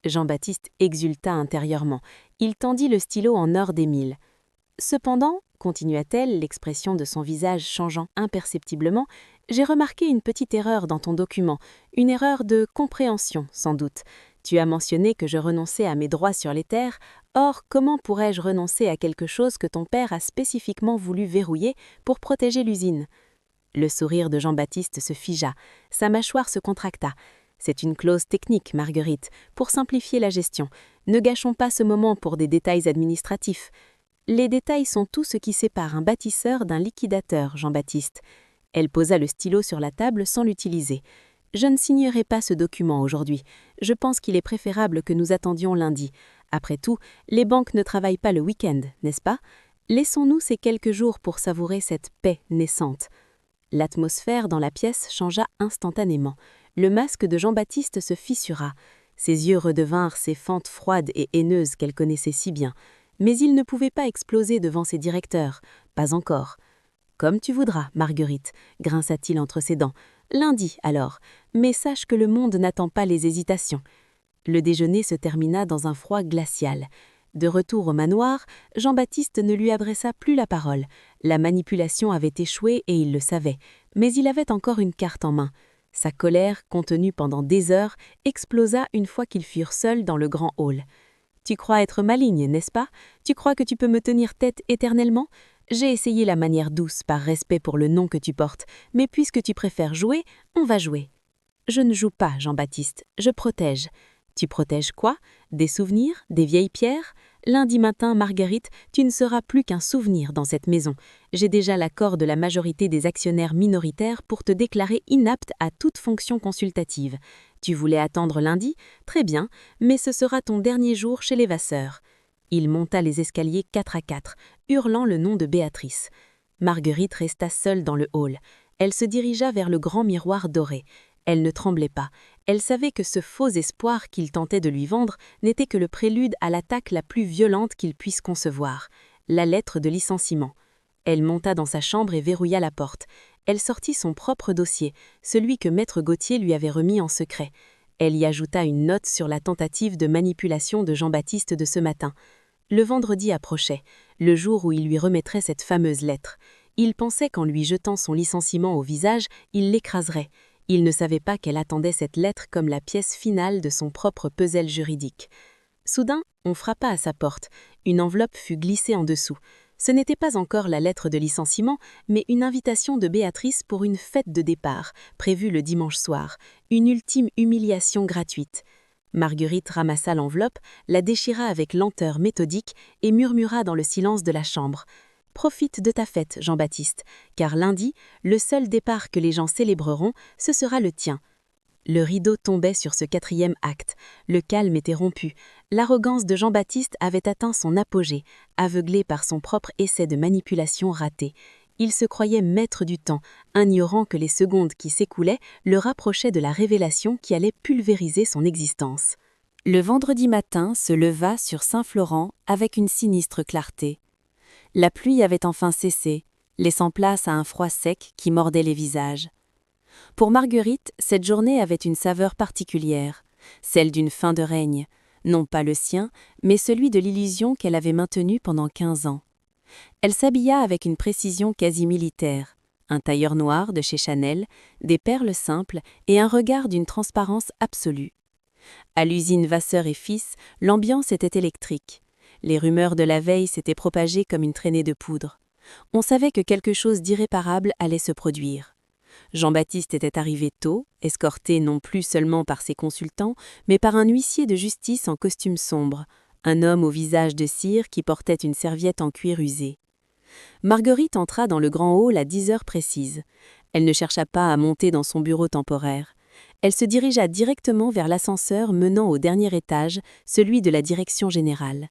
Jean-Baptiste exulta intérieurement. Il tendit le stylo en or des Milles. « Cependant, continua-t-elle, l'expression de son visage changeant imperceptiblement, j'ai remarqué une petite erreur dans ton document, une erreur de compréhension, sans doute. Tu as mentionné que je renonçais à mes droits sur les terres, or comment pourrais-je renoncer à quelque chose que ton père a spécifiquement voulu verrouiller pour protéger l'usine ?» Le sourire de Jean-Baptiste se figea, sa mâchoire se contracta. « C'est une clause technique, Marguerite, pour simplifier la gestion. Ne gâchons pas ce moment pour des détails administratifs. » Les détails sont tout ce qui sépare un bâtisseur d'un liquidateur, Jean-Baptiste. Elle posa le stylo sur la table sans l'utiliser. Je ne signerai pas ce document aujourd'hui. Je pense qu'il est préférable que nous attendions lundi. Après tout, les banques ne travaillent pas le week-end, n'est-ce pas? Laissons-nous ces quelques jours pour savourer cette paix naissante. L'atmosphère dans la pièce changea instantanément. Le masque de Jean-Baptiste se fissura. Ses yeux redevinrent ces fentes froides et haineuses qu'elle connaissait si bien. Mais il ne pouvait pas exploser devant ses directeurs. Pas encore. « Comme tu voudras, Marguerite, » grinça-t-il entre ses dents. « Lundi, alors. Mais sache que le monde n'attend pas les hésitations. » Le déjeuner se termina dans un froid glacial. De retour au manoir, Jean-Baptiste ne lui adressa plus la parole. La manipulation avait échoué et il le savait. Mais il avait encore une carte en main. Sa colère, contenue pendant des heures, explosa une fois qu'ils furent seuls dans le grand hall. « Tu crois être maligne, n'est-ce pas? Tu crois que tu peux me tenir tête éternellement? J'ai essayé la manière douce par respect pour le nom que tu portes, mais puisque tu préfères jouer, on va jouer. » « Je ne joue pas, Jean-Baptiste, je protège. » « Tu protèges quoi? Des souvenirs? Des vieilles pierres? Lundi matin, Marguerite, tu ne seras plus qu'un souvenir dans cette maison. J'ai déjà l'accord de la majorité des actionnaires minoritaires pour te déclarer inapte à toute fonction consultative. Tu voulais attendre lundi? Très bien, mais ce sera ton dernier jour chez les Vasseur. » Il monta les escaliers 4 à 4, hurlant le nom de Béatrice. Marguerite resta seule dans le hall. Elle se dirigea vers le grand miroir doré. Elle ne tremblait pas. Elle savait que ce faux espoir qu'il tentait de lui vendre n'était que le prélude à l'attaque la plus violente qu'il puisse concevoir, la lettre de licenciement. Elle monta dans sa chambre et verrouilla la porte. Elle sortit son propre dossier, celui que Maître Gauthier lui avait remis en secret. Elle y ajouta une note sur la tentative de manipulation de Jean-Baptiste de ce matin. Le vendredi approchait, le jour où il lui remettrait cette fameuse lettre. Il pensait qu'en lui jetant son licenciement au visage, il l'écraserait. Il ne savait pas qu'elle attendait cette lettre comme la pièce finale de son propre puzzle juridique. Soudain, on frappa à sa porte. Une enveloppe fut glissée en dessous. Ce n'était pas encore la lettre de licenciement, mais une invitation de Béatrice pour une fête de départ, prévue le dimanche soir, une ultime humiliation gratuite. Marguerite ramassa l'enveloppe, la déchira avec lenteur méthodique et murmura dans le silence de la chambre. Profite de ta fête, Jean-Baptiste, car lundi, le seul départ que les gens célébreront, ce sera le tien. » Le rideau tombait sur ce quatrième acte. Le calme était rompu. L'arrogance de Jean-Baptiste avait atteint son apogée, aveuglé par son propre essai de manipulation raté. Il se croyait maître du temps, ignorant que les secondes qui s'écoulaient le rapprochaient de la révélation qui allait pulvériser son existence. Le vendredi matin se leva sur Saint-Florent avec une sinistre clarté. La pluie avait enfin cessé, laissant place à un froid sec qui mordait les visages. Pour Marguerite, cette journée avait une saveur particulière, celle d'une fin de règne, non pas le sien, mais celui de l'illusion qu'elle avait maintenue pendant 15 ans. Elle s'habilla avec une précision quasi militaire, un tailleur noir de chez Chanel, des perles simples et un regard d'une transparence absolue. À l'usine Vasseur et Fils, l'ambiance était électrique. Les rumeurs de la veille s'étaient propagées comme une traînée de poudre. On savait que quelque chose d'irréparable allait se produire. Jean-Baptiste était arrivé tôt, escorté non plus seulement par ses consultants, mais par un huissier de justice en costume sombre, un homme au visage de cire qui portait une serviette en cuir usé. Marguerite entra dans le grand hall à 10 heures précises. Elle ne chercha pas à monter dans son bureau temporaire. Elle se dirigea directement vers l'ascenseur menant au dernier étage, celui de la direction générale.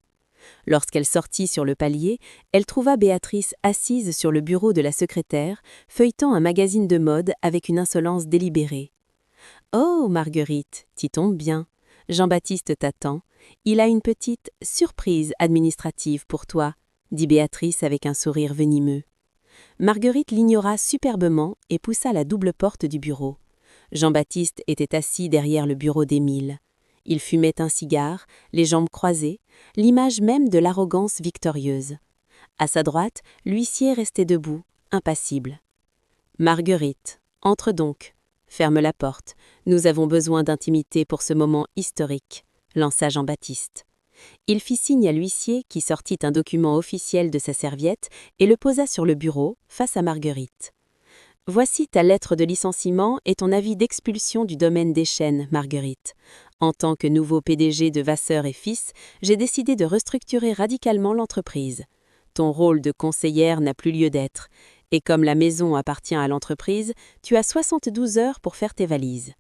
Lorsqu'elle sortit sur le palier, elle trouva Béatrice assise sur le bureau de la secrétaire, feuilletant un magazine de mode avec une insolence délibérée. « Oh, Marguerite, t'y tombes bien. Jean-Baptiste t'attend. Il a une petite surprise administrative pour toi, » dit Béatrice avec un sourire venimeux. Marguerite l'ignora superbement et poussa la double porte du bureau. Jean-Baptiste était assis derrière le bureau d'Émile. Il fumait un cigare, les jambes croisées, l'image même de l'arrogance victorieuse. À sa droite, l'huissier restait debout, impassible. « Marguerite, entre donc. Ferme la porte. Nous avons besoin d'intimité pour ce moment historique, » lança Jean-Baptiste. Il fit signe à l'huissier qui sortit un document officiel de sa serviette et le posa sur le bureau, face à Marguerite. « Voici ta lettre de licenciement et ton avis d'expulsion du domaine des Chênes, Marguerite. En tant que nouveau PDG de Vasseur et Fils, j'ai décidé de restructurer radicalement l'entreprise. Ton rôle de conseillère n'a plus lieu d'être, et comme la maison appartient à l'entreprise, tu as 72 heures pour faire tes valises. »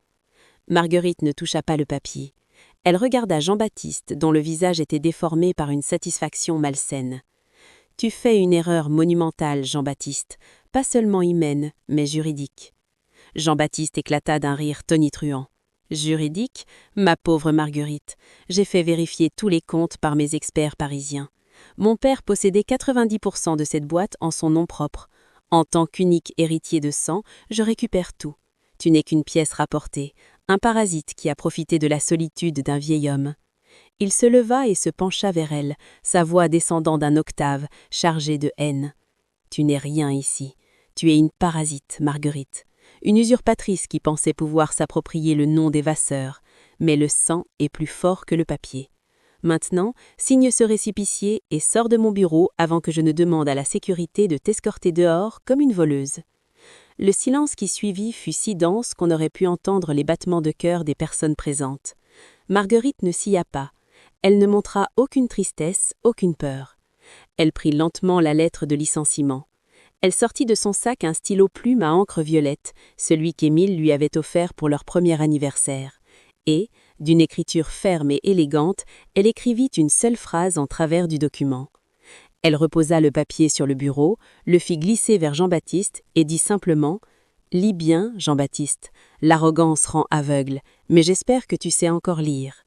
Marguerite ne toucha pas le papier. Elle regarda Jean-Baptiste, dont le visage était déformé par une satisfaction malsaine. « Tu fais une erreur monumentale, Jean-Baptiste, pas seulement humaine, mais juridique. » Jean-Baptiste éclata d'un rire tonitruant. « Juridique, ma pauvre Marguerite, j'ai fait vérifier tous les comptes par mes experts parisiens. Mon père possédait 90% de cette boîte en son nom propre. En tant qu'unique héritier de sang, je récupère tout. Tu n'es qu'une pièce rapportée, un parasite qui a profité de la solitude d'un vieil homme. » Il se leva et se pencha vers elle, sa voix descendant d'un octave, chargée de haine. « Tu n'es rien ici. Tu es une parasite, Marguerite. Une usurpatrice qui pensait pouvoir s'approprier le nom des Vasseurs, mais le sang est plus fort que le papier. Maintenant, signe ce récépissé et sors de mon bureau avant que je ne demande à la sécurité de t'escorter dehors comme une voleuse. » Le silence qui suivit fut si dense qu'on aurait pu entendre les battements de cœur des personnes présentes. Marguerite ne sia pas. Elle ne montra aucune tristesse, aucune peur. Elle prit lentement la lettre de licenciement. Elle sortit de son sac un stylo plume à encre violette, celui qu'Émile lui avait offert pour leur premier anniversaire. Et, d'une écriture ferme et élégante, elle écrivit une seule phrase en travers du document. Elle reposa le papier sur le bureau, le fit glisser vers Jean-Baptiste et dit simplement « Lis bien, Jean-Baptiste. L'arrogance rend aveugle, mais j'espère que tu sais encore lire. »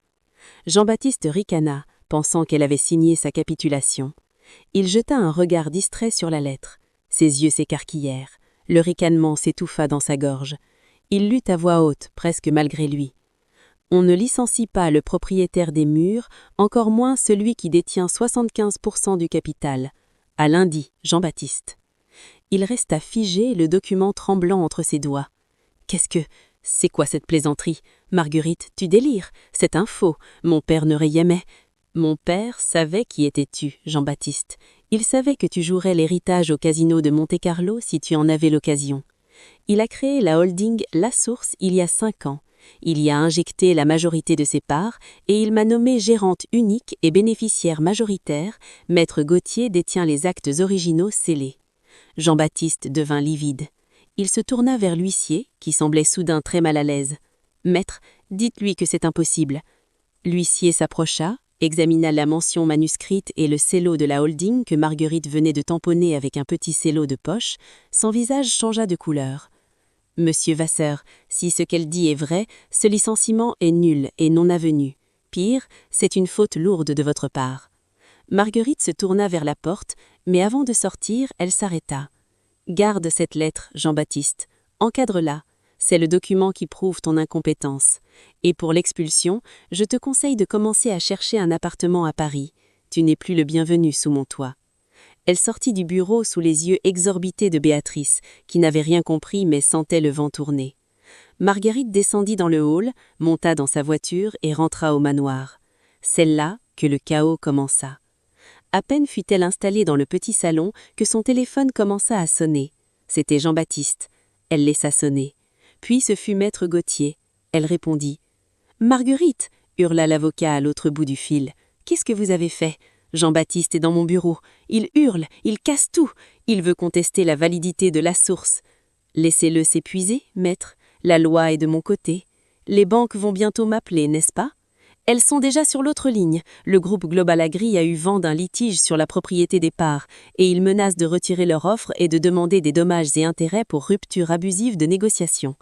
Jean-Baptiste ricana, pensant qu'elle avait signé sa capitulation. Il jeta un regard distrait sur la lettre. Ses yeux s'écarquillèrent. Le ricanement s'étouffa dans sa gorge. Il lut à voix haute, presque malgré lui. « On ne licencie pas le propriétaire des murs, encore moins celui qui détient 75% du capital. À lundi, Jean-Baptiste. » Il resta figé, le document tremblant entre ses doigts. « Qu'est-ce que... C'est quoi cette plaisanterie? Marguerite, tu délires. C'est un faux. Mon père ne riait mais... » Mon père savait qui étais-tu, Jean-Baptiste. Il savait que tu jouerais l'héritage au casino de Monte-Carlo si tu en avais l'occasion. Il a créé la holding La Source il y a 5 ans. Il y a injecté la majorité de ses parts et il m'a nommée gérante unique et bénéficiaire majoritaire. Maître Gauthier détient les actes originaux scellés. Jean-Baptiste devint livide. Il se tourna vers l'huissier, qui semblait soudain très mal à l'aise. « Maître, dites-lui que c'est impossible. » L'huissier s'approcha, examina la mention manuscrite et le cello de la holding que Marguerite venait de tamponner avec un petit cello de poche. Son visage changea de couleur. « Monsieur Vasseur, si ce qu'elle dit est vrai, ce licenciement est nul et non avenu. Pire, c'est une faute lourde de votre part. » Marguerite se tourna vers la porte, mais avant de sortir, elle s'arrêta. « Garde cette lettre, Jean-Baptiste. Encadre-la. C'est le document qui prouve ton incompétence. Et pour l'expulsion, je te conseille de commencer à chercher un appartement à Paris. Tu n'es plus le bienvenu sous mon toit. » Elle sortit du bureau sous les yeux exorbités de Béatrice, qui n'avait rien compris mais sentait le vent tourner. Marguerite descendit dans le hall, monta dans sa voiture et rentra au manoir. C'est là que le chaos commença. À peine fut-elle installée dans le petit salon que son téléphone commença à sonner. C'était Jean-Baptiste. Elle laissa sonner. Puis ce fut Maître Gauthier. Elle répondit. « Marguerite !» hurla l'avocat à l'autre bout du fil. « Qu'est-ce que vous avez fait ? Jean-Baptiste est dans mon bureau. Il hurle, il casse tout. Il veut contester la validité de la source. Laissez-le s'épuiser, maître. La loi est de mon côté. Les banques vont bientôt m'appeler, n'est-ce pas ? Elles sont déjà sur l'autre ligne. Le groupe Global Agri a eu vent d'un litige sur la propriété des parts et ils menacent de retirer leur offre et de demander des dommages et intérêts pour rupture abusive de négociation.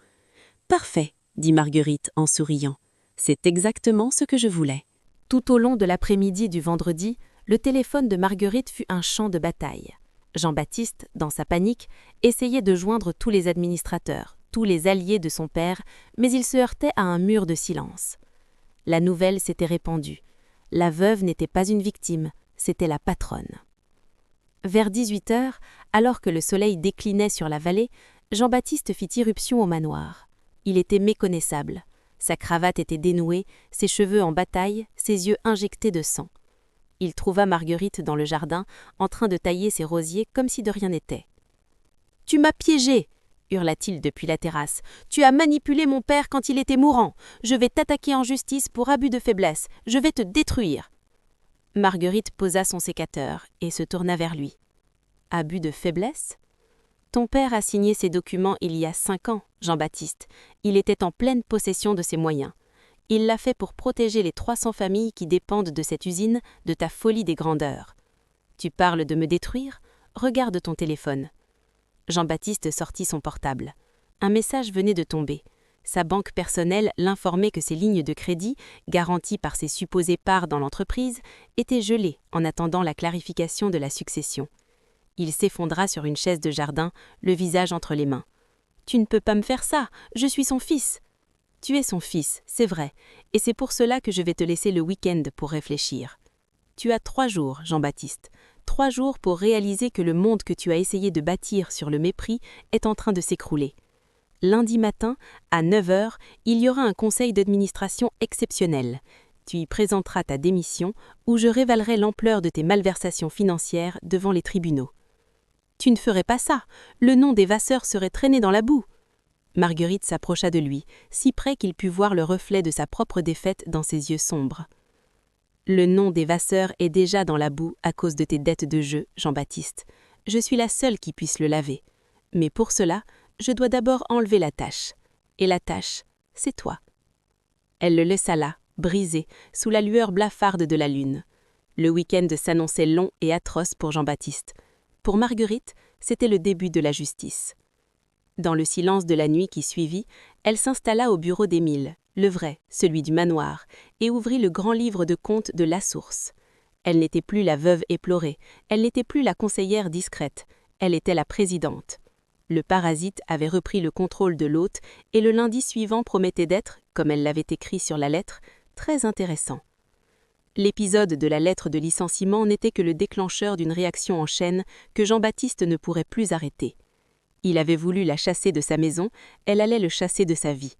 Parfait, dit Marguerite en souriant. C'est exactement ce que je voulais. Tout au long de l'après-midi du vendredi, le téléphone de Marguerite fut un champ de bataille. Jean-Baptiste, dans sa panique, essayait de joindre tous les administrateurs, tous les alliés de son père, mais il se heurtait à un mur de silence. La nouvelle s'était répandue. La veuve n'était pas une victime, c'était la patronne. Vers 18h, alors que le soleil déclinait sur la vallée, Jean-Baptiste fit irruption au manoir. Il était méconnaissable. Sa cravate était dénouée, ses cheveux en bataille, ses yeux injectés de sang. Il trouva Marguerite dans le jardin, en train de tailler ses rosiers comme si de rien n'était. « Tu m'as piégé !» hurla-t-il depuis la terrasse. « Tu as manipulé mon père quand il était mourant. Je vais t'attaquer en justice pour abus de faiblesse. Je vais te détruire. » Marguerite posa son sécateur et se tourna vers lui. « Abus de faiblesse ? Ton père a signé ces documents il y a 5 ans, Jean-Baptiste. Il était en pleine possession de ses moyens. Il l'a fait pour protéger les 300 familles qui dépendent de cette usine, de ta folie des grandeurs. Tu parles de me détruire ? Regarde ton téléphone. » Jean-Baptiste sortit son portable. Un message venait de tomber. Sa banque personnelle l'informait que ses lignes de crédit, garanties par ses supposées parts dans l'entreprise, étaient gelées en attendant la clarification de la succession. Il s'effondra sur une chaise de jardin, le visage entre les mains. « Tu ne peux pas me faire ça, je suis son fils !»« Tu es son fils, c'est vrai, et c'est pour cela que je vais te laisser le week-end pour réfléchir. Tu as 3 jours, Jean-Baptiste, 3 jours pour réaliser que le monde que tu as essayé de bâtir sur le mépris est en train de s'écrouler. Lundi matin, à 9h, il y aura un conseil d'administration exceptionnel. Tu y présenteras ta démission ou je révélerai l'ampleur de tes malversations financières devant les tribunaux. » « Tu ne ferais pas ça, le nom des Vasseur serait traîné dans la boue. » Marguerite s'approcha de lui, si près qu'il put voir le reflet de sa propre défaite dans ses yeux sombres. « Le nom des Vasseur est déjà dans la boue à cause de tes dettes de jeu, Jean-Baptiste. Je suis la seule qui puisse le laver. Mais pour cela, je dois d'abord enlever la tache. Et la tache, c'est toi. » Elle le laissa là, brisé, sous la lueur blafarde de la lune. Le week-end s'annonçait long et atroce pour Jean-Baptiste. Pour Marguerite, c'était le début de la justice. Dans le silence de la nuit qui suivit, elle s'installa au bureau d'Émile, le vrai, celui du manoir, et ouvrit le grand livre de comptes de La Source. Elle n'était plus la veuve éplorée, elle n'était plus la conseillère discrète, elle était la présidente. Le parasite avait repris le contrôle de l'hôte et le lundi suivant promettait d'être, comme elle l'avait écrit sur la lettre, très intéressant. L'épisode de la lettre de licenciement n'était que le déclencheur d'une réaction en chaîne que Jean-Baptiste ne pourrait plus arrêter. Il avait voulu la chasser de sa maison, elle allait le chasser de sa vie.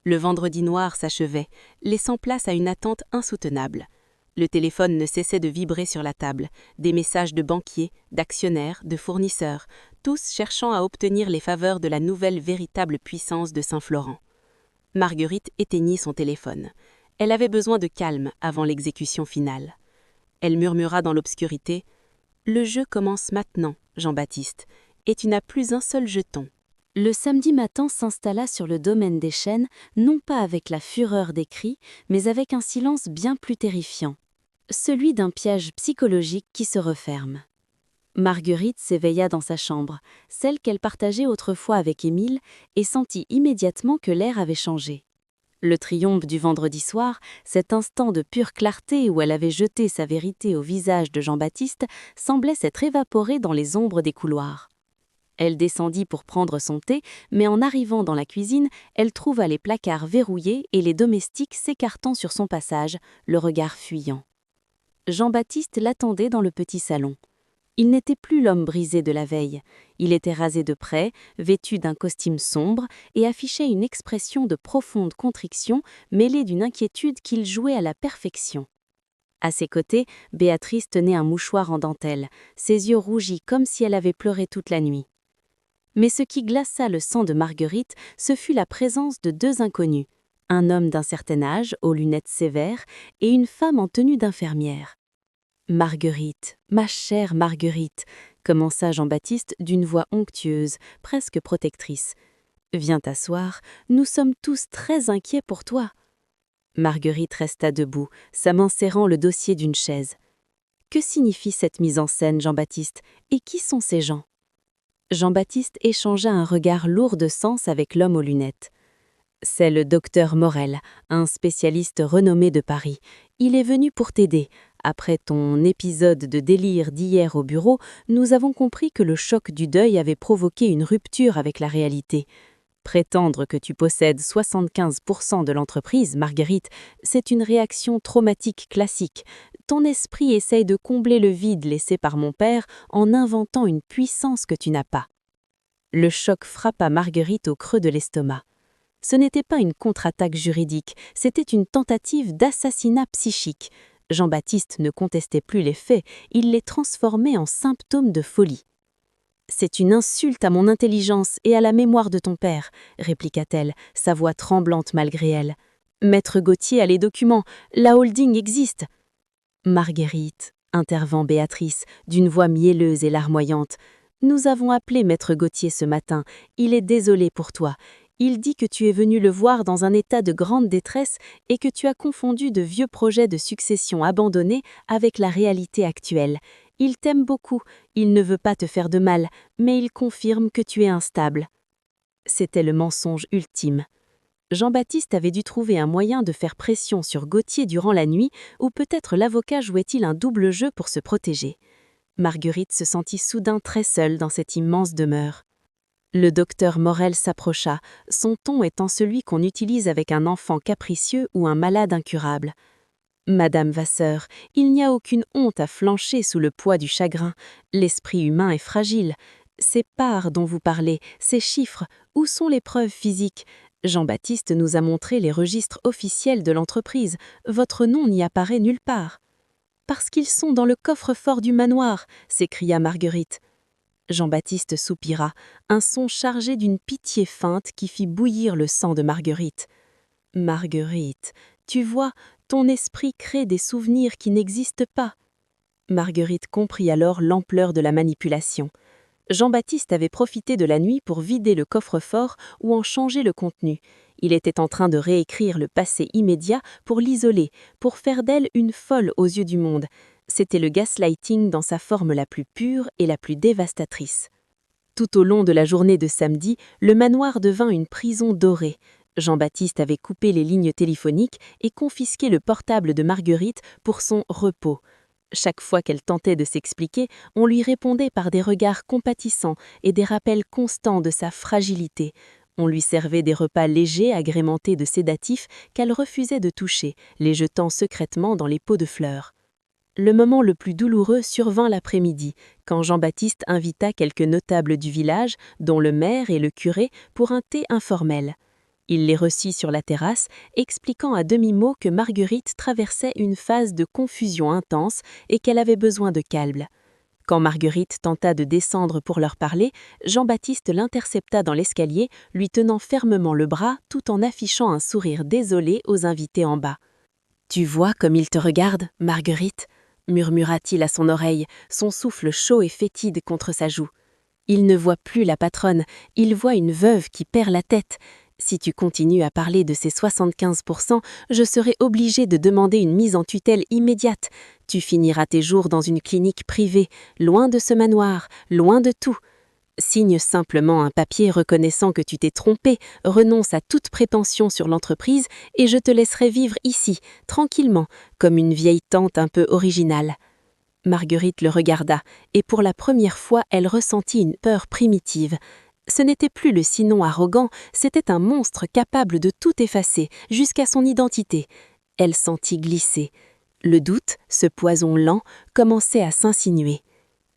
Le vendredi noir s'achevait, laissant place à une attente insoutenable. Le téléphone ne cessait de vibrer sur la table, des messages de banquiers, d'actionnaires, de fournisseurs, tous cherchant à obtenir les faveurs de la nouvelle véritable puissance de Saint-Florent. Marguerite éteignit son téléphone. Elle avait besoin de calme avant l'exécution finale. Elle murmura dans l'obscurité « Le jeu commence maintenant, Jean-Baptiste, et tu n'as plus un seul jeton. » Le samedi matin s'installa sur le domaine des chênes, non pas avec la fureur des cris, mais avec un silence bien plus terrifiant. Celui d'un piège psychologique qui se referme. Marguerite s'éveilla dans sa chambre, celle qu'elle partageait autrefois avec Émile, et sentit immédiatement que l'air avait changé. Le triomphe du vendredi soir, cet instant de pure clarté où elle avait jeté sa vérité au visage de Jean-Baptiste, semblait s'être évaporé dans les ombres des couloirs. Elle descendit pour prendre son thé, mais en arrivant dans la cuisine, elle trouva les placards verrouillés et les domestiques s'écartant sur son passage, le regard fuyant. Jean-Baptiste l'attendait dans le petit salon. Il n'était plus l'homme brisé de la veille. Il était rasé de près, vêtu d'un costume sombre et affichait une expression de profonde contriction mêlée d'une inquiétude qu'il jouait à la perfection. À ses côtés, Béatrice tenait un mouchoir en dentelle, ses yeux rougis comme si elle avait pleuré toute la nuit. Mais ce qui glaça le sang de Marguerite, ce fut la présence de deux inconnus, un homme d'un certain âge, aux lunettes sévères, et une femme en tenue d'infirmière. « Marguerite, ma chère Marguerite », commença Jean-Baptiste d'une voix onctueuse, presque protectrice. « Viens t'asseoir, nous sommes tous très inquiets pour toi. » Marguerite resta debout, sa main serrant le dossier d'une chaise. « Que signifie cette mise en scène, Jean-Baptiste, et qui sont ces gens ?» Jean-Baptiste échangea un regard lourd de sens avec l'homme aux lunettes. « C'est le docteur Morel, un spécialiste renommé de Paris. Il est venu pour t'aider. Après ton épisode de délire d'hier au bureau, nous avons compris que le choc du deuil avait provoqué une rupture avec la réalité. Prétendre que tu possèdes 75% de l'entreprise, Marguerite, c'est une réaction traumatique classique. Ton esprit essaye de combler le vide laissé par mon père en inventant une puissance que tu n'as pas. » Le choc frappa Marguerite au creux de l'estomac. Ce n'était pas une contre-attaque juridique, c'était une tentative d'assassinat psychique. Jean-Baptiste ne contestait plus les faits, il les transformait en symptômes de folie. « C'est une insulte à mon intelligence et à la mémoire de ton père, » répliqua-t-elle, sa voix tremblante malgré elle. « Maître Gauthier a les documents, la holding existe. » « Marguerite, » intervint Béatrice, d'une voix mielleuse et larmoyante, « nous avons appelé Maître Gauthier ce matin, il est désolé pour toi. Il dit que tu es venu le voir dans un état de grande détresse et que tu as confondu de vieux projets de succession abandonnés avec la réalité actuelle. Il t'aime beaucoup, il ne veut pas te faire de mal, mais il confirme que tu es instable. » C'était le mensonge ultime. Jean-Baptiste avait dû trouver un moyen de faire pression sur Gauthier durant la nuit, ou peut-être l'avocat jouait-il un double jeu pour se protéger. Marguerite se sentit soudain très seule dans cette immense demeure. Le docteur Morel s'approcha, son ton étant celui qu'on utilise avec un enfant capricieux ou un malade incurable. « Madame Vasseur, il n'y a aucune honte à flancher sous le poids du chagrin. L'esprit humain est fragile. Ces parts dont vous parlez, ces chiffres, où sont les preuves physiques ? Jean-Baptiste nous a montré les registres officiels de l'entreprise. Votre nom n'y apparaît nulle part. »« Parce qu'ils sont dans le coffre-fort du manoir !» s'écria Marguerite. Jean-Baptiste soupira, un son chargé d'une pitié feinte qui fit bouillir le sang de Marguerite. « Marguerite, tu vois, ton esprit crée des souvenirs qui n'existent pas. » Marguerite comprit alors l'ampleur de la manipulation. Jean-Baptiste avait profité de la nuit pour vider le coffre-fort ou en changer le contenu. Il était en train de réécrire le passé immédiat pour l'isoler, pour faire d'elle une folle aux yeux du monde. C'était le gaslighting dans sa forme la plus pure et la plus dévastatrice. Tout au long de la journée de samedi, le manoir devint une prison dorée. Jean-Baptiste avait coupé les lignes téléphoniques et confisqué le portable de Marguerite pour son repos. Chaque fois qu'elle tentait de s'expliquer, on lui répondait par des regards compatissants et des rappels constants de sa fragilité. On lui servait des repas légers agrémentés de sédatifs qu'elle refusait de toucher, les jetant secrètement dans les pots de fleurs. Le moment le plus douloureux survint l'après-midi, quand Jean-Baptiste invita quelques notables du village, dont le maire et le curé, pour un thé informel. Il les reçut sur la terrasse, expliquant à demi-mot que Marguerite traversait une phase de confusion intense et qu'elle avait besoin de calme. Quand Marguerite tenta de descendre pour leur parler, Jean-Baptiste l'intercepta dans l'escalier, lui tenant fermement le bras tout en affichant un sourire désolé aux invités en bas. « Tu vois comme il te regarde, Marguerite ?» murmura-t-il à son oreille, son souffle chaud et fétide contre sa joue. « Il ne voit plus la patronne, il voit une veuve qui perd la tête. Si tu continues à parler de ces 75%, je serai obligée de demander une mise en tutelle immédiate. Tu finiras tes jours dans une clinique privée, loin de ce manoir, loin de tout. Signe simplement un papier reconnaissant que tu t'es trompé, renonce à toute prétention sur l'entreprise et je te laisserai vivre ici, tranquillement, comme une vieille tante un peu originale. » Marguerite le regarda, et pour la première fois elle ressentit une peur primitive. Ce n'était plus le Sinon arrogant, c'était un monstre capable de tout effacer, jusqu'à son identité. Elle sentit glisser. Le doute, ce poison lent, commençait à s'insinuer.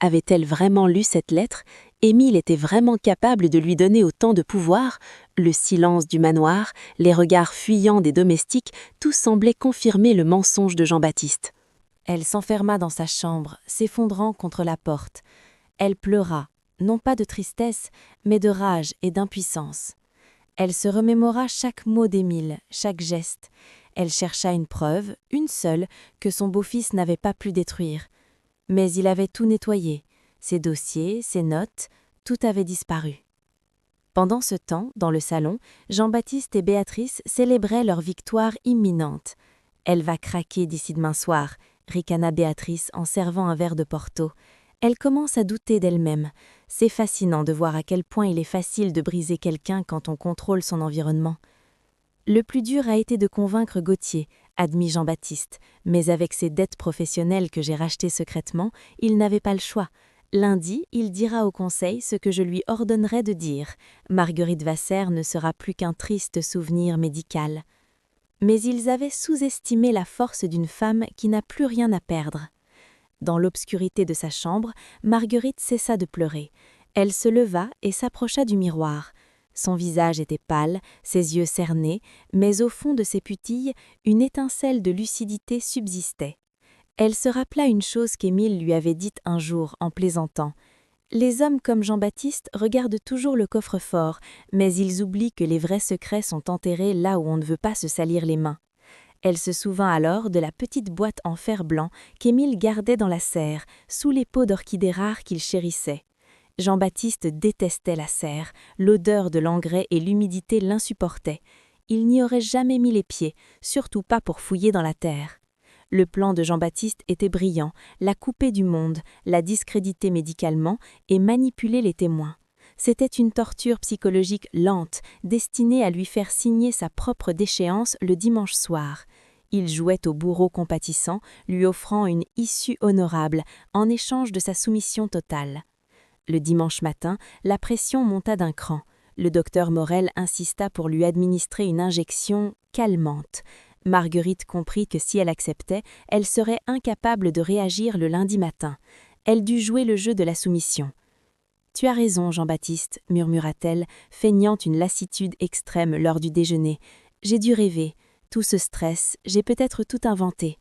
Avait-elle vraiment lu cette lettre? Émile était vraiment capable de lui donner autant de pouvoir? Le silence du manoir, les regards fuyants des domestiques, tout semblait confirmer le mensonge de Jean-Baptiste. Elle s'enferma dans sa chambre, s'effondrant contre la porte. Elle pleura, non pas de tristesse, mais de rage et d'impuissance. Elle se remémora chaque mot d'Émile, chaque geste. Elle chercha une preuve, une seule, que son beau-fils n'avait pas pu détruire. Mais il avait tout nettoyé. Ses dossiers, ses notes, tout avait disparu. Pendant ce temps, dans le salon, Jean-Baptiste et Béatrice célébraient leur victoire imminente. « Elle va craquer d'ici demain soir », ricana Béatrice en servant un verre de Porto. Elle commence à douter d'elle-même. C'est fascinant de voir à quel point il est facile de briser quelqu'un quand on contrôle son environnement. Le plus dur a été de convaincre Gauthier, admit Jean-Baptiste, mais avec ses dettes professionnelles que j'ai rachetées secrètement, il n'avait pas le choix. Lundi, il dira au conseil ce que je lui ordonnerai de dire. Marguerite Vasseur ne sera plus qu'un triste souvenir médical. Mais ils avaient sous-estimé la force d'une femme qui n'a plus rien à perdre. Dans l'obscurité de sa chambre, Marguerite cessa de pleurer. Elle se leva et s'approcha du miroir. Son visage était pâle, ses yeux cernés, mais au fond de ses putilles, une étincelle de lucidité subsistait. Elle se rappela une chose qu'Émile lui avait dite un jour en plaisantant. « Les hommes comme Jean-Baptiste regardent toujours le coffre-fort, mais ils oublient que les vrais secrets sont enterrés là où on ne veut pas se salir les mains. » Elle se souvint alors de la petite boîte en fer blanc qu'Émile gardait dans la serre, sous les pots d'orchidées rares qu'il chérissait. Jean-Baptiste détestait la serre, l'odeur de l'engrais et l'humidité l'insupportaient. Il n'y aurait jamais mis les pieds, surtout pas pour fouiller dans la terre. Le plan de Jean-Baptiste était brillant, la couper du monde, la discréditer médicalement et manipuler les témoins. C'était une torture psychologique lente, destinée à lui faire signer sa propre déchéance le dimanche soir. Il jouait au bourreau compatissant, lui offrant une issue honorable en échange de sa soumission totale. Le dimanche matin, la pression monta d'un cran. Le docteur Morel insista pour lui administrer une injection calmante. Marguerite comprit que si elle acceptait, elle serait incapable de réagir le lundi matin. Elle dut jouer le jeu de la soumission. « Tu as raison, Jean-Baptiste, » murmura-t-elle, feignant une lassitude extrême lors du déjeuner. « J'ai dû rêver. Tout ce stress, j'ai peut-être tout inventé. »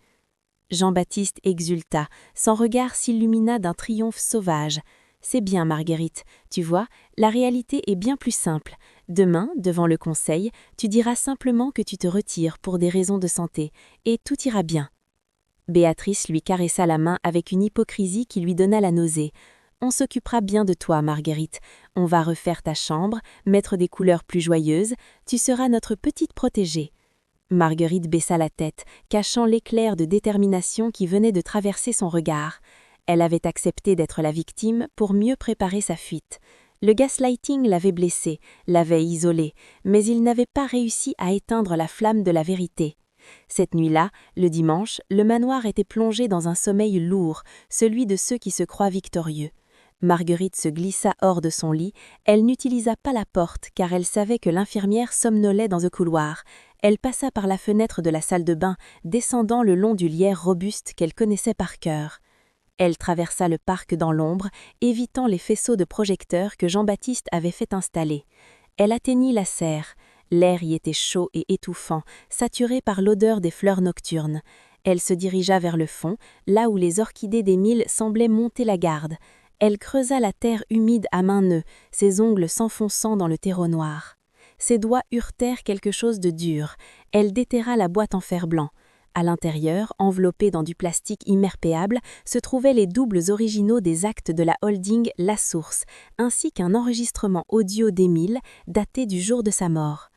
Jean-Baptiste exulta, son regard s'illumina d'un triomphe sauvage. « C'est bien, Marguerite. Tu vois, la réalité est bien plus simple. Demain, devant le conseil, tu diras simplement que tu te retires pour des raisons de santé, et tout ira bien. » Béatrice lui caressa la main avec une hypocrisie qui lui donna la nausée. « On s'occupera bien de toi, Marguerite. On va refaire ta chambre, mettre des couleurs plus joyeuses. Tu seras notre petite protégée. » Marguerite baissa la tête, cachant l'éclair de détermination qui venait de traverser son regard. Elle avait accepté d'être la victime pour mieux préparer sa fuite. Le gaslighting l'avait blessée, l'avait isolée, mais il n'avait pas réussi à éteindre la flamme de la vérité. Cette nuit-là, le dimanche, le manoir était plongé dans un sommeil lourd, celui de ceux qui se croient victorieux. Marguerite se glissa hors de son lit, elle n'utilisa pas la porte car elle savait que l'infirmière somnolait dans un couloir. Elle passa par la fenêtre de la salle de bain, descendant le long du lierre robuste qu'elle connaissait par cœur. Elle traversa le parc dans l'ombre, évitant les faisceaux de projecteurs que Jean-Baptiste avait fait installer. Elle atteignit la serre. L'air y était chaud et étouffant, saturé par l'odeur des fleurs nocturnes. Elle se dirigea vers le fond, là où les orchidées d'Émile semblaient monter la garde. Elle creusa la terre humide à main nœud, ses ongles s'enfonçant dans le terreau noir. Ses doigts heurtèrent quelque chose de dur. Elle déterra la boîte en fer blanc. À l'intérieur, enveloppés dans du plastique imperméable, se trouvaient les doubles originaux des actes de la holding La Source, ainsi qu'un enregistrement audio d'Émile, daté du jour de sa mort.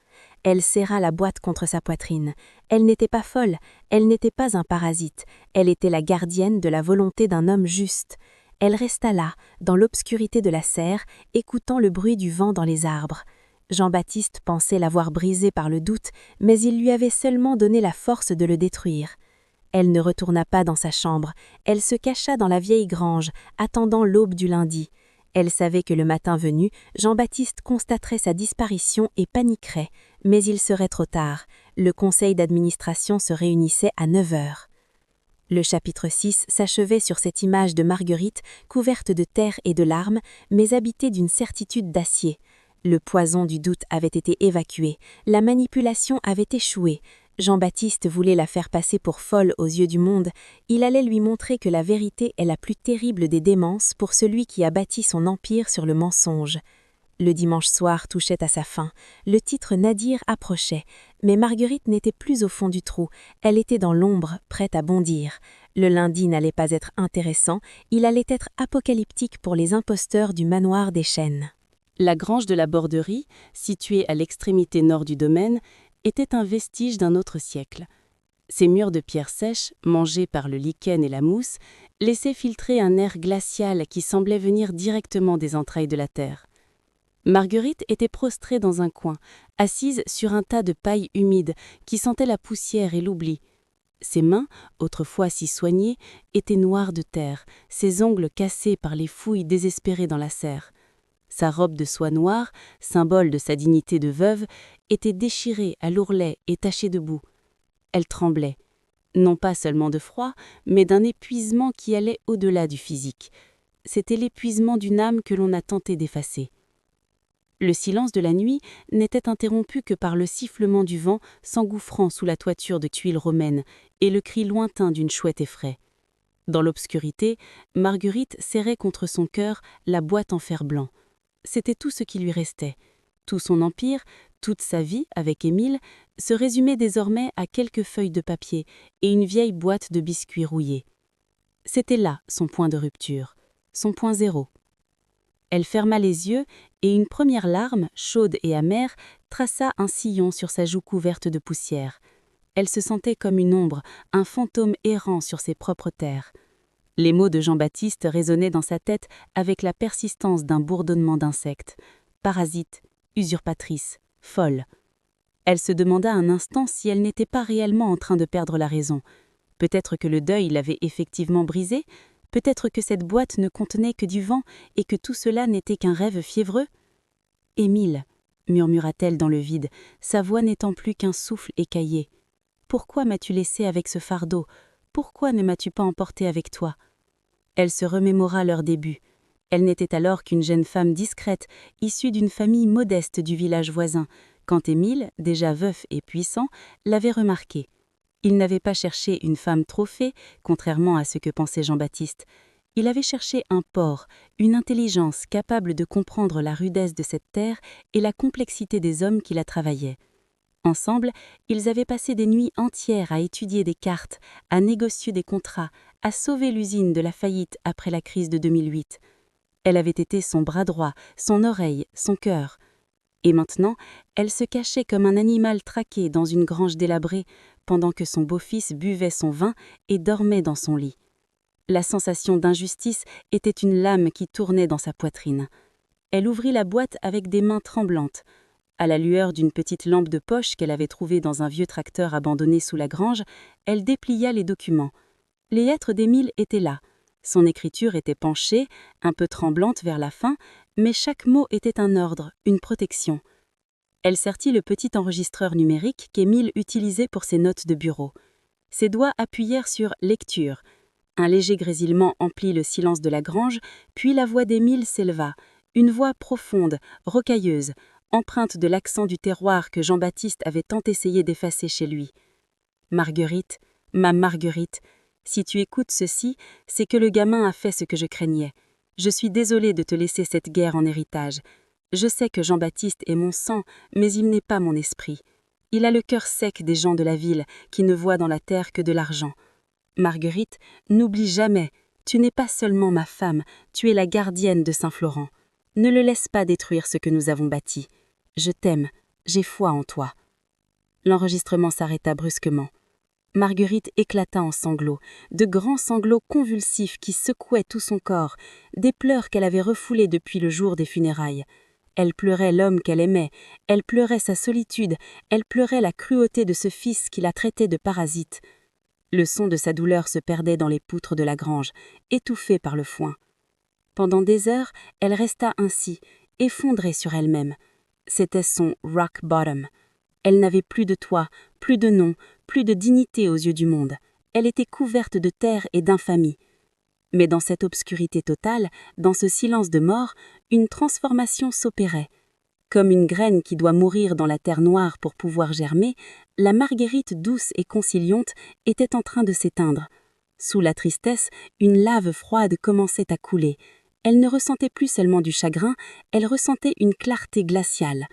Elle serra la boîte contre sa poitrine. Elle n'était pas folle, elle n'était pas un parasite, elle était la gardienne de la volonté d'un homme juste. Elle resta là, dans l'obscurité de la serre, écoutant le bruit du vent dans les arbres. Jean-Baptiste pensait l'avoir brisé par le doute, mais il lui avait seulement donné la force de le détruire. Elle ne retourna pas dans sa chambre, elle se cacha dans la vieille grange, attendant l'aube du lundi. Elle savait que le matin venu, Jean-Baptiste constaterait sa disparition et paniquerait, mais il serait trop tard. Le conseil d'administration se réunissait à 9 heures. Le chapitre 6 s'achevait sur cette image de Marguerite, couverte de terre et de larmes, mais habitée d'une certitude d'acier. Le poison du doute avait été évacué, la manipulation avait échoué. Jean-Baptiste voulait la faire passer pour folle aux yeux du monde. Il allait lui montrer que la vérité est la plus terrible des démences pour celui qui a bâti son empire sur le mensonge. Le dimanche soir touchait à sa fin. Le titre Nadir approchait. Mais Marguerite n'était plus au fond du trou. Elle était dans l'ombre, prête à bondir. Le lundi n'allait pas être intéressant, il allait être apocalyptique pour les imposteurs du manoir des Chênes. La grange de la Borderie, située à l'extrémité nord du domaine, était un vestige d'un autre siècle. Ses murs de pierre sèche, mangés par le lichen et la mousse, laissaient filtrer un air glacial qui semblait venir directement des entrailles de la terre. Marguerite était prostrée dans un coin, assise sur un tas de paille humide qui sentait la poussière et l'oubli. Ses mains, autrefois si soignées, étaient noires de terre, ses ongles cassés par les fouilles désespérées dans la serre. Sa robe de soie noire, symbole de sa dignité de veuve, était déchirée à l'ourlet et tachée de boue. Elle tremblait, non pas seulement de froid, mais d'un épuisement qui allait au-delà du physique. C'était l'épuisement d'une âme que l'on a tenté d'effacer. Le silence de la nuit n'était interrompu que par le sifflement du vent s'engouffrant sous la toiture de tuiles romaines et le cri lointain d'une chouette effraie. Dans l'obscurité, Marguerite serrait contre son cœur la boîte en fer blanc. C'était tout ce qui lui restait. Tout son empire, toute sa vie avec Émile, se résumait désormais à quelques feuilles de papier et une vieille boîte de biscuits rouillés. C'était là son point de rupture, son point zéro. Elle ferma les yeux et une première larme, chaude et amère, traça un sillon sur sa joue couverte de poussière. Elle se sentait comme une ombre, un fantôme errant sur ses propres terres. Les mots de Jean-Baptiste résonnaient dans sa tête avec la persistance d'un bourdonnement d'insectes. Parasite, usurpatrice, folle. Elle se demanda un instant si elle n'était pas réellement en train de perdre la raison. Peut-être que le deuil l'avait effectivement brisée, peut-être que cette boîte ne contenait que du vent et que tout cela n'était qu'un rêve fiévreux. « Émile » murmura-t-elle dans le vide, sa voix n'étant plus qu'un souffle écaillé. « Pourquoi m'as-tu laissée avec ce fardeau ? Pourquoi ne m'as-tu pas emportée avec toi ?» Elle se remémora leur début. Elle n'était alors qu'une jeune femme discrète, issue d'une famille modeste du village voisin, quand Émile, déjà veuf et puissant, l'avait remarquée. Il n'avait pas cherché une femme trophée, contrairement à ce que pensait Jean-Baptiste. Il avait cherché un port, une intelligence capable de comprendre la rudesse de cette terre et la complexité des hommes qui la travaillaient. Ensemble, ils avaient passé des nuits entières à étudier des cartes, à négocier des contrats, à sauver l'usine de la faillite après la crise de 2008. Elle avait été son bras droit, son oreille, son cœur. Et maintenant, elle se cachait comme un animal traqué dans une grange délabrée, pendant que son beau-fils buvait son vin et dormait dans son lit. La sensation d'injustice était une lame qui tournait dans sa poitrine. Elle ouvrit la boîte avec des mains tremblantes. À la lueur d'une petite lampe de poche qu'elle avait trouvée dans un vieux tracteur abandonné sous la grange, elle déplia les documents. Les lettres d'Émile étaient là. Son écriture était penchée, un peu tremblante vers la fin, mais chaque mot était un ordre, une protection. Elle sortit le petit enregistreur numérique qu'Émile utilisait pour ses notes de bureau. Ses doigts appuyèrent sur « Lecture ». Un léger grésillement emplit le silence de la grange, puis la voix d'Émile s'éleva, une voix profonde, rocailleuse, empreinte de l'accent du terroir que Jean-Baptiste avait tant essayé d'effacer chez lui. « Marguerite, Ma Marguerite, si tu écoutes ceci, c'est que le gamin a fait ce que je craignais. Je suis désolée de te laisser cette guerre en héritage. Je sais que Jean-Baptiste est mon sang, mais il n'est pas mon esprit. Il a le cœur sec des gens de la ville qui ne voient dans la terre que de l'argent. Marguerite, n'oublie jamais, tu n'es pas seulement ma femme, tu es la gardienne de Saint-Florent. Ne le laisse pas détruire ce que nous avons bâti. Je t'aime, j'ai foi en toi. L'enregistrement s'arrêta brusquement. Marguerite éclata en sanglots, de grands sanglots convulsifs qui secouaient tout son corps, des pleurs qu'elle avait refoulés depuis le jour des funérailles. Elle pleurait l'homme qu'elle aimait, elle pleurait sa solitude, elle pleurait la cruauté de ce fils qui la traitait de parasite. Le son de sa douleur se perdait dans les poutres de la grange, étouffé par le foin. Pendant des heures, elle resta ainsi, effondrée sur elle-même. C'était son rock bottom. Elle n'avait plus de toit, plus de nom, plus de dignité aux yeux du monde. Elle était couverte de terre et d'infamie. Mais dans cette obscurité totale, dans ce silence de mort, une transformation s'opérait. Comme une graine qui doit mourir dans la terre noire pour pouvoir germer, la Marguerite douce et conciliante était en train de s'éteindre. Sous la tristesse, une lave froide commençait à couler. Elle ne ressentait plus seulement du chagrin, elle ressentait une clarté glaciale.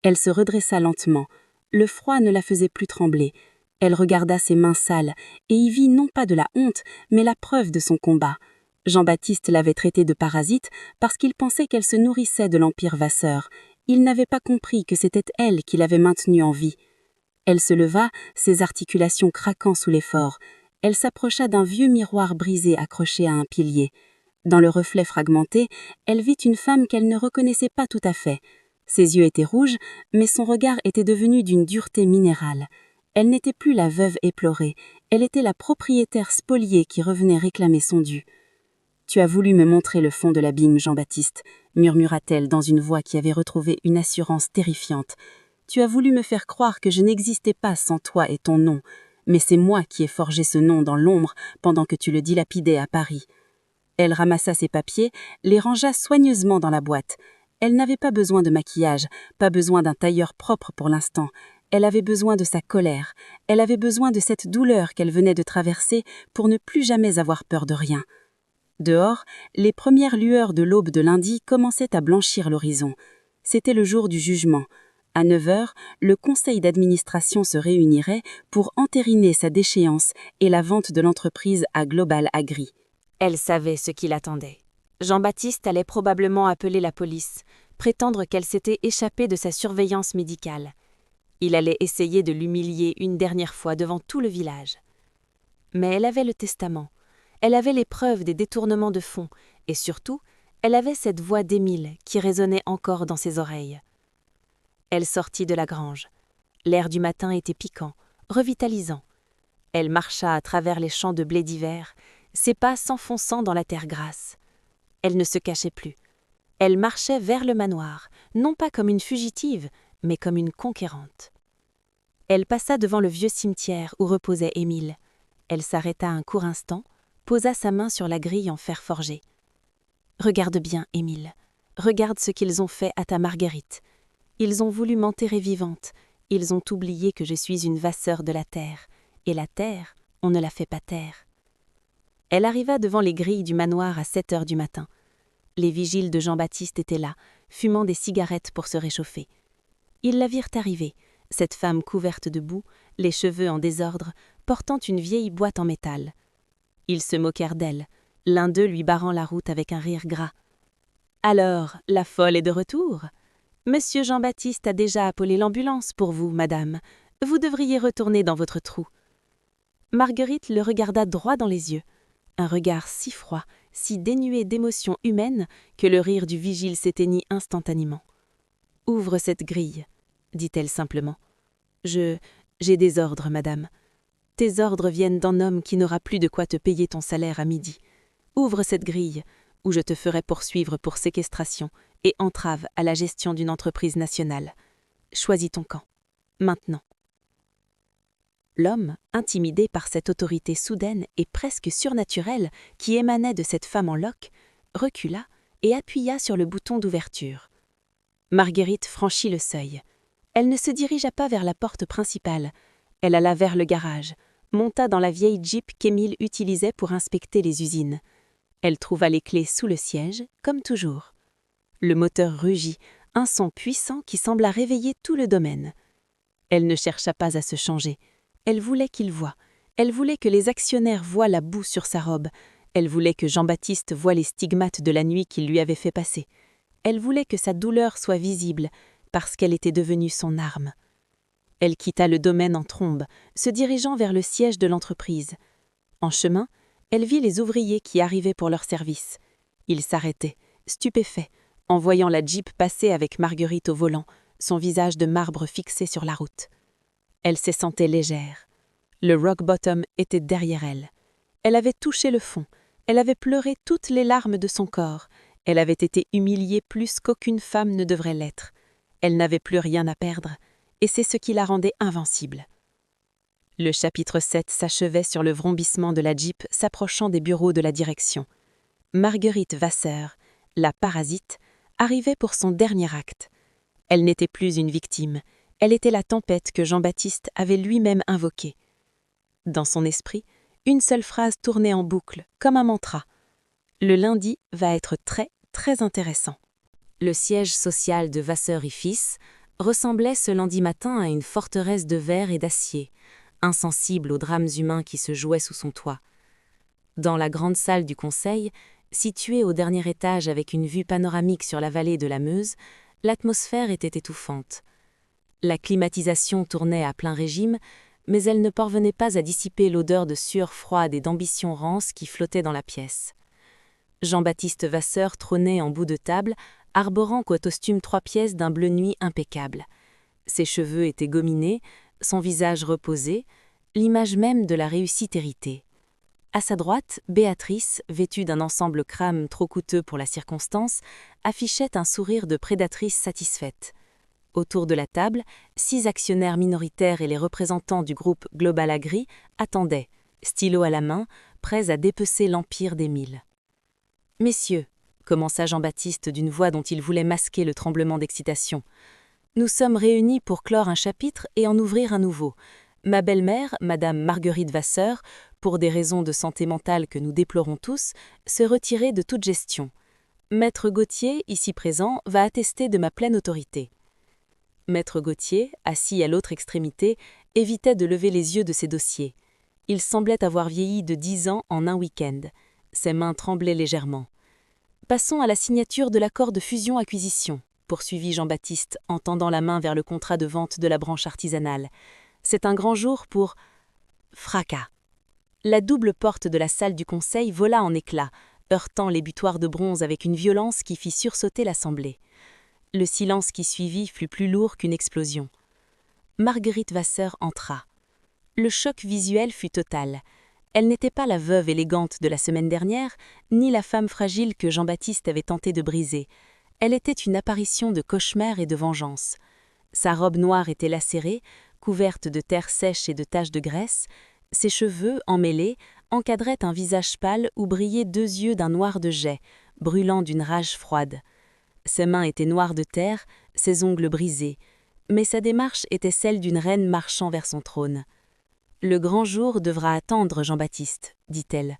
Elle se redressa lentement. Le froid ne la faisait plus trembler. Elle regarda ses mains sales et y vit non pas de la honte, mais la preuve de son combat. Jean-Baptiste l'avait traitée de parasite parce qu'il pensait qu'elle se nourrissait de l'empire Vasseur. Il n'avait pas compris que c'était elle qui l'avait maintenue en vie. Elle se leva, ses articulations craquant sous l'effort. Elle s'approcha d'un vieux miroir brisé accroché à un pilier. Dans le reflet fragmenté, elle vit une femme qu'elle ne reconnaissait pas tout à fait. Ses yeux étaient rouges, mais son regard était devenu d'une dureté minérale. Elle n'était plus la veuve éplorée, elle était la propriétaire spoliée qui revenait réclamer son dû. « Tu as voulu me montrer le fond de l'abîme, Jean-Baptiste, » murmura-t-elle dans une voix qui avait retrouvé une assurance terrifiante. « Tu as voulu me faire croire que je n'existais pas sans toi et ton nom, mais c'est moi qui ai forgé ce nom dans l'ombre pendant que tu le dilapidais à Paris. » Elle ramassa ses papiers, les rangea soigneusement dans la boîte. Elle n'avait pas besoin de maquillage, pas besoin d'un tailleur propre pour l'instant. Elle avait besoin de sa colère, elle avait besoin de cette douleur qu'elle venait de traverser pour ne plus jamais avoir peur de rien. Dehors, les premières lueurs de l'aube de lundi commençaient à blanchir l'horizon. C'était le jour du jugement. À 9 heures, le conseil d'administration se réunirait pour entériner sa déchéance et la vente de l'entreprise à Global Agri. Elle savait ce qui l'attendait. Jean-Baptiste allait probablement appeler la police, prétendre qu'elle s'était échappée de sa surveillance médicale. Il allait essayer de l'humilier une dernière fois devant tout le village. Mais elle avait le testament, elle avait les preuves des détournements de fonds, et surtout, elle avait cette voix d'Émile qui résonnait encore dans ses oreilles. Elle sortit de la grange. L'air du matin était piquant, revitalisant. Elle marcha à travers les champs de blé d'hiver, ses pas s'enfonçant dans la terre grasse. Elle ne se cachait plus. Elle marchait vers le manoir, non pas comme une fugitive, mais comme une conquérante. Elle passa devant le vieux cimetière où reposait Émile. Elle s'arrêta un court instant, posa sa main sur la grille en fer forgé. « Regarde bien, Émile. Regarde ce qu'ils ont fait à ta Marguerite. Ils ont voulu m'enterrer vivante. Ils ont oublié que je suis une vasseur de la terre. Et la terre, on ne la fait pas taire. » Elle arriva devant les grilles du manoir à 7 heures du matin. Les vigiles de Jean-Baptiste étaient là, fumant des cigarettes pour se réchauffer. Ils la virent arriver, cette femme couverte de boue, les cheveux en désordre, portant une vieille boîte en métal. Ils se moquèrent d'elle, l'un d'eux lui barrant la route avec un rire gras. « Alors, la folle est de retour ? Monsieur Jean-Baptiste a déjà appelé l'ambulance pour vous, madame. Vous devriez retourner dans votre trou. » Marguerite le regarda droit dans les yeux. Un regard si froid, si dénué d'émotion humaine que le rire du vigile s'éteignit instantanément. « Ouvre cette grille, » dit-elle simplement. « J'ai des ordres, madame. Tes ordres viennent d'un homme qui n'aura plus de quoi te payer ton salaire à midi. Ouvre cette grille, ou je te ferai poursuivre pour séquestration et entrave à la gestion d'une entreprise nationale. Choisis ton camp, maintenant. » L'homme, intimidé par cette autorité soudaine et presque surnaturelle qui émanait de cette femme en loques, recula et appuya sur le bouton d'ouverture. Marguerite franchit le seuil. Elle ne se dirigea pas vers la porte principale. Elle alla vers le garage, monta dans la vieille Jeep qu'Émile utilisait pour inspecter les usines. Elle trouva les clés sous le siège, comme toujours. Le moteur rugit, un son puissant qui sembla réveiller tout le domaine. Elle ne chercha pas à se changer. Elle voulait qu'il voie. Elle voulait que les actionnaires voient la boue sur sa robe. Elle voulait que Jean-Baptiste voie les stigmates de la nuit qu'il lui avait fait passer. Elle voulait que sa douleur soit visible, parce qu'elle était devenue son arme. Elle quitta le domaine en trombe, se dirigeant vers le siège de l'entreprise. En chemin, elle vit les ouvriers qui arrivaient pour leur service. Ils s'arrêtaient, stupéfaits, en voyant la Jeep passer avec Marguerite au volant, son visage de marbre fixé sur la route. Elle se sentait légère. Le rock bottom était derrière elle. Elle avait touché le fond. Elle avait pleuré toutes les larmes de son corps. Elle avait été humiliée plus qu'aucune femme ne devrait l'être. Elle n'avait plus rien à perdre, et c'est ce qui la rendait invincible. Le chapitre 7 s'achevait sur le vrombissement de la Jeep s'approchant des bureaux de la direction. Marguerite Vasseur, la parasite, arrivait pour son dernier acte. Elle n'était plus une victime, elle était la tempête que Jean-Baptiste avait lui-même invoquée. Dans son esprit, une seule phrase tournait en boucle, comme un mantra. Le lundi va être très, très intéressant. Le siège social de Vasseur et Fils ressemblait ce lundi matin à une forteresse de verre et d'acier, insensible aux drames humains qui se jouaient sous son toit. Dans la grande salle du conseil, située au dernier étage avec une vue panoramique sur la vallée de la Meuse, l'atmosphère était étouffante. La climatisation tournait à plein régime, mais elle ne parvenait pas à dissiper l'odeur de sueur froide et d'ambition rance qui flottait dans la pièce. Jean-Baptiste Vasseur trônait en bout de table, arborant costume 3 pièces d'un bleu nuit impeccable. Ses cheveux étaient gominés, son visage reposé, l'image même de la réussite héritée. À sa droite, Béatrice, vêtue d'un ensemble crâme trop coûteux pour la circonstance, affichait un sourire de prédatrice satisfaite. Autour de la table, 6 actionnaires minoritaires et les représentants du groupe Global Agri attendaient, stylo à la main, prêts à dépecer l'empire d'Émile. « Messieurs, » commença Jean-Baptiste d'une voix dont il voulait masquer le tremblement d'excitation, « nous sommes réunis pour clore un chapitre et en ouvrir un nouveau. Ma belle-mère, Madame Marguerite Vasseur, pour des raisons de santé mentale que nous déplorons tous, se retirait de toute gestion. Maître Gauthier, ici présent, va attester de ma pleine autorité. » Maître Gauthier, assis à l'autre extrémité, évitait de lever les yeux de ses dossiers. Il semblait avoir vieilli de 10 ans en un week-end. Ses mains tremblaient légèrement. « Passons à la signature de l'accord de fusion-acquisition, » poursuivit Jean-Baptiste en tendant la main vers le contrat de vente de la branche artisanale. « C'est un grand jour pour... » Fracas. La double porte de la salle du conseil vola en éclats, heurtant les butoirs de bronze avec une violence qui fit sursauter l'assemblée. Le silence qui suivit fut plus lourd qu'une explosion. Marguerite Vasseur entra. Le choc visuel fut total. Elle n'était pas la veuve élégante de la semaine dernière, ni la femme fragile que Jean-Baptiste avait tenté de briser. Elle était une apparition de cauchemar et de vengeance. Sa robe noire était lacérée, couverte de terre sèche et de taches de graisse. Ses cheveux, emmêlés, encadraient un visage pâle où brillaient 2 yeux d'un noir de jais, brûlant d'une rage froide. Ses mains étaient noires de terre, ses ongles brisés, mais sa démarche était celle d'une reine marchant vers son trône. « Le grand jour devra attendre, Jean-Baptiste, » dit-elle.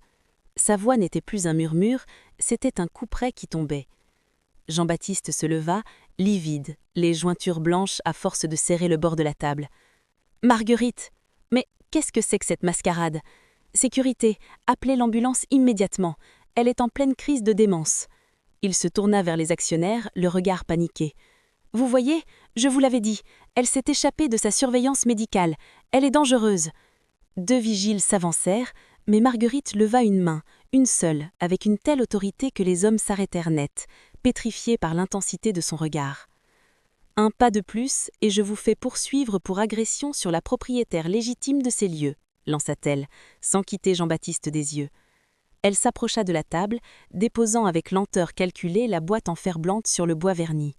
Sa voix n'était plus un murmure, c'était un couperet qui tombait. Jean-Baptiste se leva, livide, les jointures blanches à force de serrer le bord de la table. « Marguerite, mais qu'est-ce que c'est que cette mascarade ? Sécurité, appelez l'ambulance immédiatement, elle est en pleine crise de démence. » Il se tourna vers les actionnaires, le regard paniqué. « Vous voyez, je vous l'avais dit, elle s'est échappée de sa surveillance médicale. Elle est dangereuse. » 2 vigiles s'avancèrent, mais Marguerite leva une main, une seule, avec une telle autorité que les hommes s'arrêtèrent net, pétrifiés par l'intensité de son regard. « Un pas de plus, et je vous fais poursuivre pour agression sur la propriétaire légitime de ces lieux, » lança-t-elle, sans quitter Jean-Baptiste des yeux. Elle s'approcha de la table, déposant avec lenteur calculée la boîte en fer blanc sur le bois verni.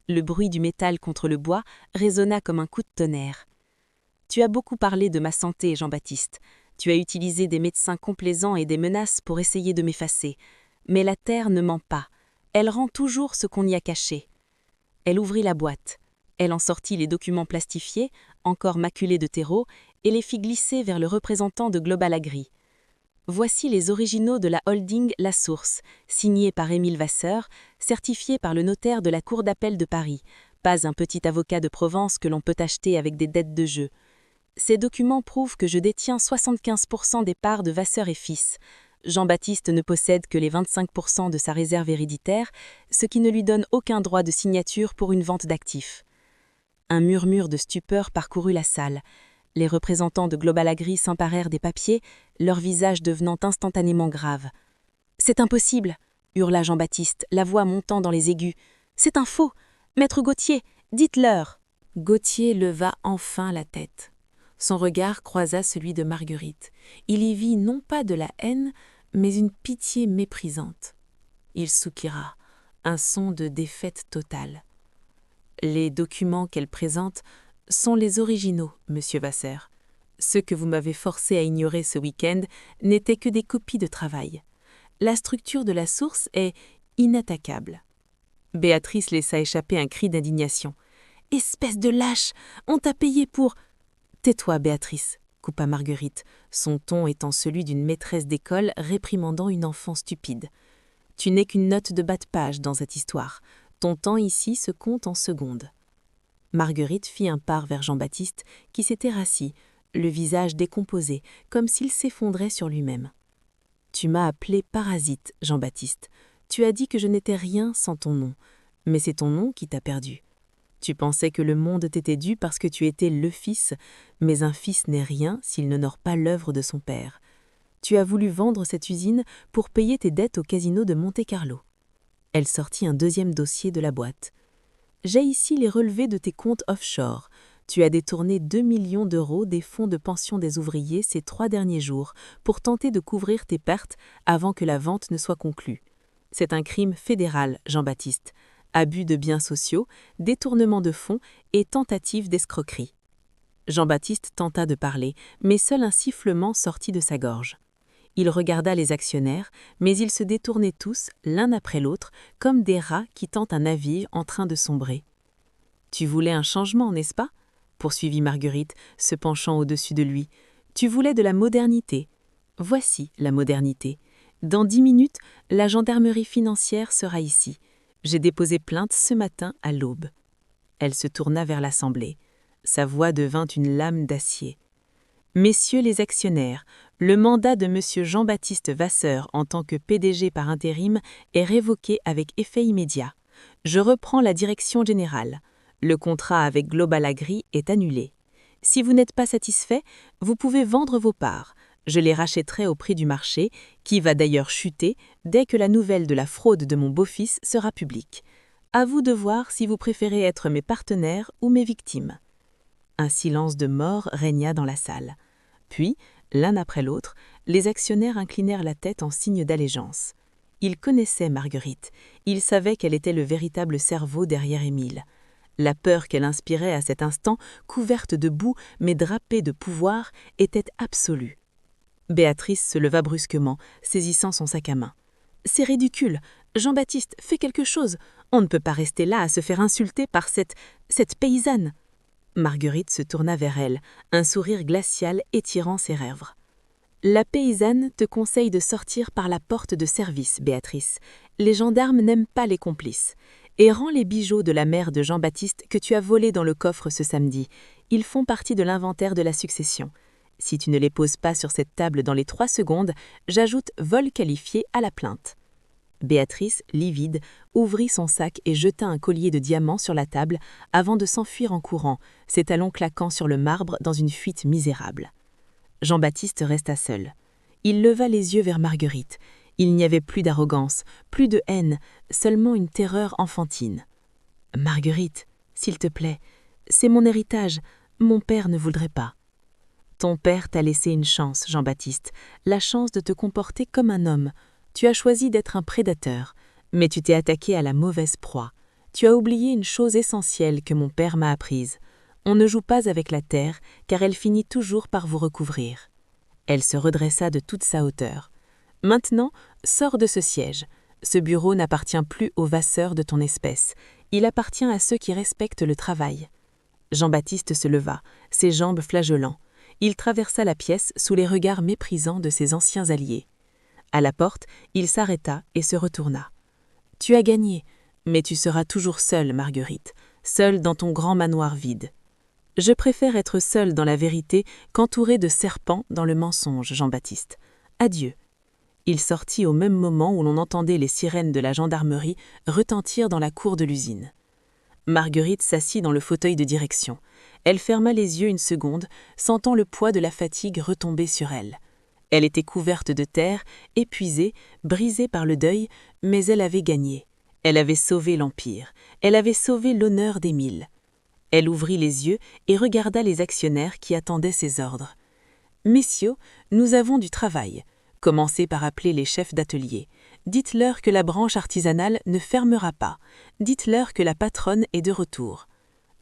Le bruit du métal contre le bois résonna comme un coup de tonnerre. « Tu as beaucoup parlé de ma santé, Jean-Baptiste. Tu as utilisé des médecins complaisants et des menaces pour essayer de m'effacer. Mais la terre ne ment pas. Elle rend toujours ce qu'on y a caché. » Elle ouvrit la boîte. Elle en sortit les documents plastifiés, encore maculés de terreau, et les fit glisser vers le représentant de Global Agri. Voici les originaux de la holding La Source, signés par Émile Vasseur, certifiés par le notaire de la Cour d'appel de Paris, pas un petit avocat de Provence que l'on peut acheter avec des dettes de jeu. Ces documents prouvent que je détiens 75% des parts de Vasseur et Fils. Jean-Baptiste ne possède que les 25% de sa réserve héréditaire, ce qui ne lui donne aucun droit de signature pour une vente d'actifs. Un murmure de stupeur parcourut la salle. Les représentants de Global Agri s'emparèrent des papiers, leur visage devenant instantanément grave. « C'est impossible !» hurla Jean-Baptiste, la voix montant dans les aigus. « C'est un faux! Maître Gauthier, dites-leur !» Gauthier leva enfin la tête. Son regard croisa celui de Marguerite. Il y vit non pas de la haine, mais une pitié méprisante. Il soupira, un son de défaite totale. « Les documents qu'elle présente sont les originaux, monsieur Vasseur. Ceux que vous m'avez forcé à ignorer ce week-end n'étaient que des copies de travail. La structure de la source est inattaquable. » Béatrice laissa échapper un cri d'indignation. « Espèce de lâche! On t'a payé pour… » « Tais-toi, Béatrice, » coupa Marguerite, son ton étant celui d'une maîtresse d'école réprimandant une enfant stupide. « Tu n'es qu'une note de bas de page dans cette histoire. Ton temps ici se compte en secondes. » Marguerite fit un pas vers Jean-Baptiste, qui s'était rassis, le visage décomposé, comme s'il s'effondrait sur lui-même. « Tu m'as appelé parasite, Jean-Baptiste. Tu as dit que je n'étais rien sans ton nom, mais c'est ton nom qui t'a perdu. Tu pensais que le monde t'était dû parce que tu étais le fils, mais un fils n'est rien s'il n'honore pas l'œuvre de son père. Tu as voulu vendre cette usine pour payer tes dettes au casino de Monte-Carlo. » Elle sortit un deuxième dossier de la boîte. « J'ai ici les relevés de tes comptes offshore. Tu as détourné 2 millions d'euros des fonds de pension des ouvriers ces 3 derniers jours pour tenter de couvrir tes pertes avant que la vente ne soit conclue. C'est un crime fédéral, Jean-Baptiste. Abus de biens sociaux, détournement de fonds et tentative d'escroquerie. » Jean-Baptiste tenta de parler, mais seul un sifflement sortit de sa gorge. Il regarda les actionnaires, mais ils se détournaient tous, l'un après l'autre, comme des rats qui tentent un navire en train de sombrer. « Tu voulais un changement, n'est-ce pas ?» poursuivit Marguerite, se penchant au-dessus de lui. « Tu voulais de la modernité. Voici la modernité. Dans 10 minutes, la gendarmerie financière sera ici. J'ai déposé plainte ce matin à l'aube. » Elle se tourna vers l'Assemblée. Sa voix devint une lame d'acier. « Messieurs les actionnaires, le mandat de monsieur Jean-Baptiste Vasseur en tant que PDG par intérim est révoqué avec effet immédiat. Je reprends la direction générale. Le contrat avec Global Agri est annulé. Si vous n'êtes pas satisfait, vous pouvez vendre vos parts. Je les rachèterai au prix du marché, qui va d'ailleurs chuter dès que la nouvelle de la fraude de mon beau-fils sera publique. À vous de voir si vous préférez être mes partenaires ou mes victimes. » Un silence de mort régna dans la salle. Puis, l'un après l'autre, les actionnaires inclinèrent la tête en signe d'allégeance. Ils connaissaient Marguerite. Ils savaient qu'elle était le véritable cerveau derrière Émile. La peur qu'elle inspirait à cet instant, couverte de boue mais drapée de pouvoir, était absolue. Béatrice se leva brusquement, saisissant son sac à main. « C'est ridicule. Jean-Baptiste, fais quelque chose. On ne peut pas rester là à se faire insulter par cette paysanne. » Marguerite se tourna vers elle, un sourire glacial étirant ses lèvres. « La paysanne te conseille de sortir par la porte de service, Béatrice. Les gendarmes n'aiment pas les complices. Et rends les bijoux de la mère de Jean-Baptiste que tu as volés dans le coffre ce samedi. Ils font partie de l'inventaire de la succession. Si tu ne les poses pas sur cette table dans les 3 secondes, j'ajoute vol qualifié à la plainte. » Béatrice, livide, ouvrit son sac et jeta un collier de diamants sur la table avant de s'enfuir en courant, ses talons claquant sur le marbre dans une fuite misérable. Jean-Baptiste resta seul. Il leva les yeux vers Marguerite. Il n'y avait plus d'arrogance, plus de haine, seulement une terreur enfantine. « Marguerite, s'il te plaît, c'est mon héritage, mon père ne voudrait pas. » « Ton père t'a laissé une chance, Jean-Baptiste, la chance de te comporter comme un homme. Tu as choisi d'être un prédateur, mais tu t'es attaqué à la mauvaise proie. Tu as oublié une chose essentielle que mon père m'a apprise. On ne joue pas avec la terre, car elle finit toujours par vous recouvrir. » Elle se redressa de toute sa hauteur. « Maintenant, sors de ce siège. Ce bureau n'appartient plus aux Vasseur de ton espèce. Il appartient à ceux qui respectent le travail. Jean-Baptiste se leva, ses jambes flageolant. Il traversa la pièce sous les regards méprisants de ses anciens alliés. À la porte, il s'arrêta et se retourna. « Tu as gagné, mais tu seras toujours seule, Marguerite, seule dans ton grand manoir vide. Je préfère être seule dans la vérité qu'entourée de serpents dans le mensonge, Jean-Baptiste. Adieu. » Il sortit au même moment où l'on entendait les sirènes de la gendarmerie retentir dans la cour de l'usine. Marguerite s'assit dans le fauteuil de direction. Elle ferma les yeux une seconde, sentant le poids de la fatigue retomber sur elle. Elle était couverte de terre, épuisée, brisée par le deuil, mais elle avait gagné. Elle avait sauvé l'Empire. Elle avait sauvé l'honneur d'Émile. Elle ouvrit les yeux et regarda les actionnaires qui attendaient ses ordres. « Messieurs, nous avons du travail. Commencez par appeler les chefs d'atelier. Dites-leur que la branche artisanale ne fermera pas. Dites-leur que la patronne est de retour. »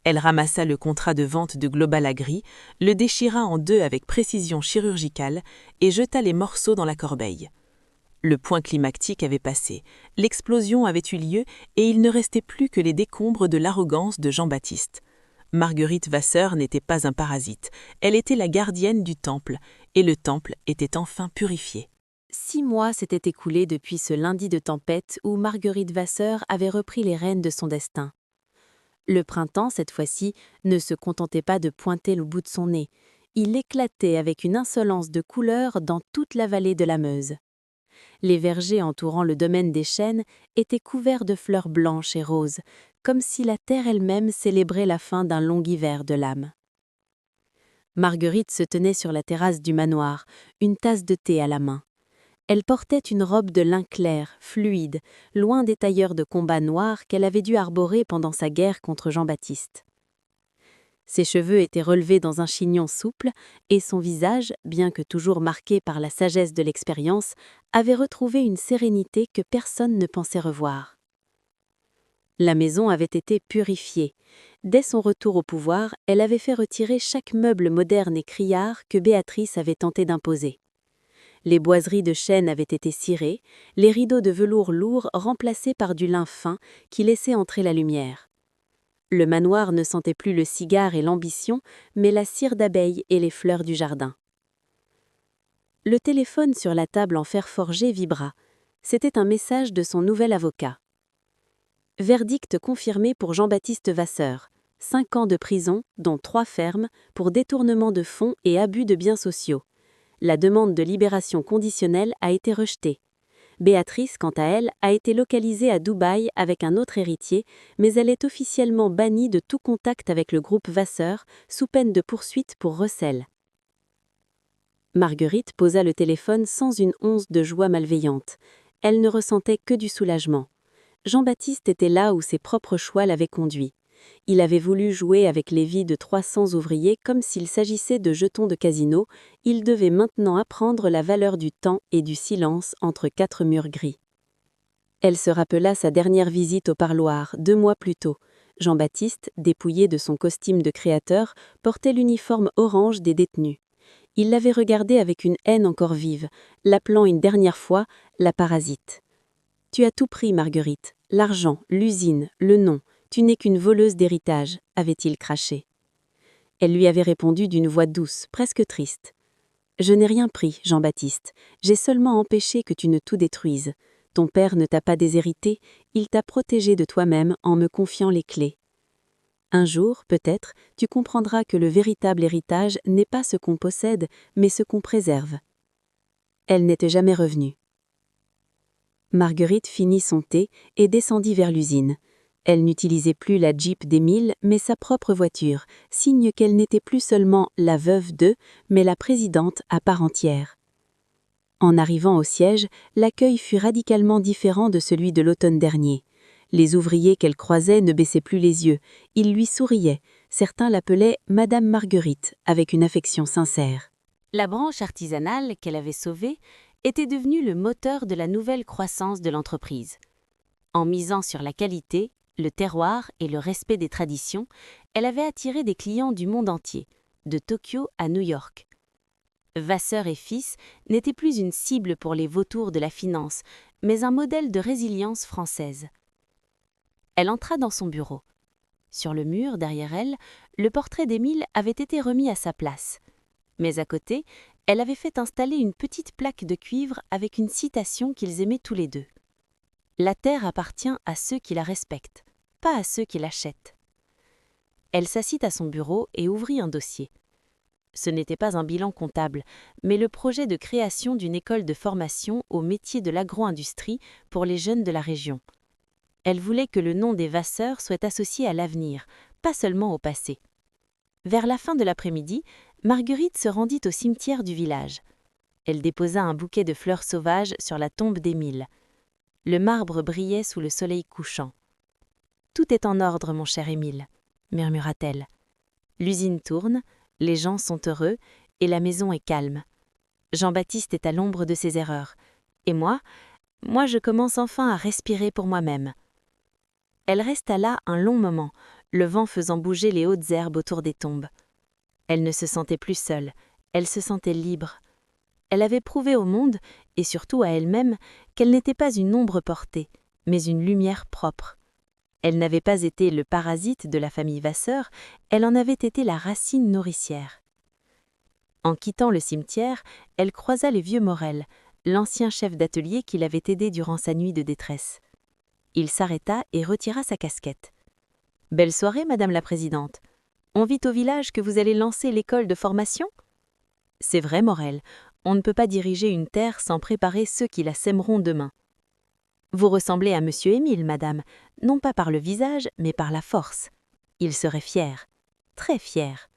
Elle ramassa le contrat de vente de Global Agri, le déchira en deux avec précision chirurgicale et jeta les morceaux dans la corbeille. Le point climactique avait passé, l'explosion avait eu lieu et il ne restait plus que les décombres de l'arrogance de Jean-Baptiste. Marguerite Vasseur n'était pas un parasite, elle était la gardienne du temple, et le temple était enfin purifié. 6 mois s'étaient écoulés depuis ce lundi de tempête où Marguerite Vasseur avait repris les rênes de son destin. Le printemps, cette fois-ci, ne se contentait pas de pointer le bout de son nez. Il éclatait avec une insolence de couleur dans toute la vallée de la Meuse. Les vergers entourant le domaine des chênes étaient couverts de fleurs blanches et roses, comme si la terre elle-même célébrait la fin d'un long hiver de l'âme. Marguerite se tenait sur la terrasse du manoir, une tasse de thé à la main. Elle portait une robe de lin clair, fluide, loin des tailleurs de combat noirs qu'elle avait dû arborer pendant sa guerre contre Jean-Baptiste. Ses cheveux étaient relevés dans un chignon souple et son visage, bien que toujours marqué par la sagesse de l'expérience, avait retrouvé une sérénité que personne ne pensait revoir. La maison avait été purifiée. Dès son retour au pouvoir, elle avait fait retirer chaque meuble moderne et criard que Béatrice avait tenté d'imposer. Les boiseries de chêne avaient été cirées, les rideaux de velours lourd remplacés par du lin fin qui laissait entrer la lumière. Le manoir ne sentait plus le cigare et l'ambition, mais la cire d'abeille et les fleurs du jardin. Le téléphone sur la table en fer forgé vibra. C'était un message de son nouvel avocat. Verdict confirmé pour Jean-Baptiste Vasseur. 5 ans de prison, dont 3 fermes, pour détournement de fonds et abus de biens sociaux. La demande de libération conditionnelle a été rejetée. Béatrice, quant à elle, a été localisée à Dubaï avec un autre héritier, mais elle est officiellement bannie de tout contact avec le groupe Vasseur, sous peine de poursuite pour recel. Marguerite posa le téléphone sans une once de joie malveillante. Elle ne ressentait que du soulagement. Jean-Baptiste était là où ses propres choix l'avaient conduit. Il avait voulu jouer avec les vies de 300 ouvriers comme s'il s'agissait de jetons de casino. Il devait maintenant apprendre la valeur du temps et du silence entre 4 murs gris. Elle se rappela sa dernière visite au parloir, 2 mois plus tôt. Jean-Baptiste, dépouillé de son costume de créateur, portait l'uniforme orange des détenus. Il l'avait regardée avec une haine encore vive, l'appelant une dernière fois la parasite. « Tu as tout pris, Marguerite, l'argent, l'usine, le nom. Tu n'es qu'une voleuse d'héritage, avait-il craché. Elle lui avait répondu d'une voix douce, presque triste. Je n'ai rien pris, Jean-Baptiste. J'ai seulement empêché que tu ne tout détruises. Ton père ne t'a pas déshérité, il t'a protégé de toi-même en me confiant les clés. Un jour, peut-être, tu comprendras que le véritable héritage n'est pas ce qu'on possède, mais ce qu'on préserve. Elle n'était jamais revenue. Marguerite finit son thé et descendit vers l'usine. Elle n'utilisait plus la Jeep d'Émile, mais sa propre voiture, signe qu'elle n'était plus seulement la veuve de, mais la présidente à part entière. En arrivant au siège, l'accueil fut radicalement différent de celui de l'automne dernier. Les ouvriers qu'elle croisait ne baissaient plus les yeux, ils lui souriaient. Certains l'appelaient Madame Marguerite, avec une affection sincère. La branche artisanale qu'elle avait sauvée était devenue le moteur de la nouvelle croissance de l'entreprise. En misant sur la qualité, le terroir et le respect des traditions, elle avait attiré des clients du monde entier, de Tokyo à New York. Vasseur et fils n'étaient plus une cible pour les vautours de la finance, mais un modèle de résilience française. Elle entra dans son bureau. Sur le mur, derrière elle, le portrait d'Émile avait été remis à sa place. Mais à côté, elle avait fait installer une petite plaque de cuivre avec une citation qu'ils aimaient tous les deux. « La terre appartient à ceux qui la respectent, pas à ceux qui l'achètent. » Elle s'assit à son bureau et ouvrit un dossier. Ce n'était pas un bilan comptable, mais le projet de création d'une école de formation au métier de l'agro-industrie pour les jeunes de la région. Elle voulait que le nom des Vasseur soit associé à l'avenir, pas seulement au passé. Vers la fin de l'après-midi, Marguerite se rendit au cimetière du village. Elle déposa un bouquet de fleurs sauvages sur la tombe d'Émile. Le marbre brillait sous le soleil couchant. « Tout est en ordre, mon cher Émile, » murmura-t-elle. « L'usine tourne, les gens sont heureux et la maison est calme. Jean-Baptiste est à l'ombre de ses erreurs. Et moi je commence enfin à respirer pour moi-même. » Elle resta là un long moment, le vent faisant bouger les hautes herbes autour des tombes. Elle ne se sentait plus seule, elle se sentait libre. Elle avait prouvé au monde, et surtout à elle-même, qu'elle n'était pas une ombre portée, mais une lumière propre. Elle n'avait pas été le parasite de la famille Vasseur, elle en avait été la racine nourricière. En quittant le cimetière, elle croisa le vieux Morel, l'ancien chef d'atelier qui l'avait aidé durant sa nuit de détresse. Il s'arrêta et retira sa casquette. « Belle soirée, Madame la Présidente. On vit au village que vous allez lancer l'école de formation ? » « C'est vrai, Morel, on ne peut pas diriger une terre sans préparer ceux qui la sèmeront demain. » « Vous ressemblez à Monsieur Émile, Madame, non pas par le visage, mais par la force. Il serait fier, très fier. »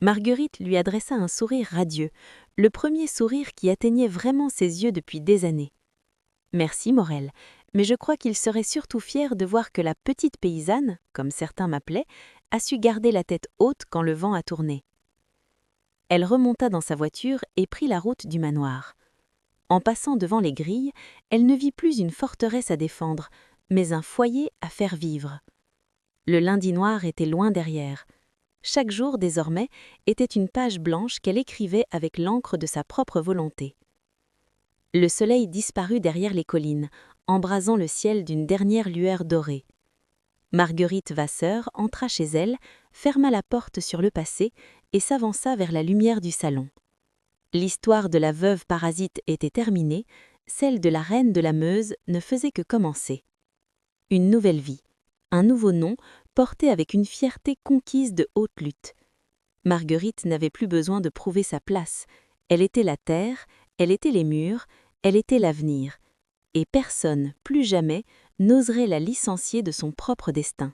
Marguerite lui adressa un sourire radieux, le premier sourire qui atteignait vraiment ses yeux depuis des années. « Merci, Morel, mais je crois qu'il serait surtout fier de voir que la petite paysanne, comme certains m'appelaient, a su garder la tête haute quand le vent a tourné. » Elle remonta dans sa voiture et prit la route du manoir. En passant devant les grilles, elle ne vit plus une forteresse à défendre, mais un foyer à faire vivre. Le lundi noir était loin derrière. Chaque jour, désormais, était une page blanche qu'elle écrivait avec l'encre de sa propre volonté. Le soleil disparut derrière les collines, embrasant le ciel d'une dernière lueur dorée. Marguerite Vasseur entra chez elle, ferma la porte sur le passé et s'avança vers la lumière du salon. L'histoire de la veuve parasite était terminée, celle de la reine de la Meuse ne faisait que commencer. Une nouvelle vie, un nouveau nom porté avec une fierté conquise de haute lutte. Marguerite n'avait plus besoin de prouver sa place. Elle était la terre, elle était les murs, elle était l'avenir. Et personne, plus jamais, n'oserait la licencier de son propre destin.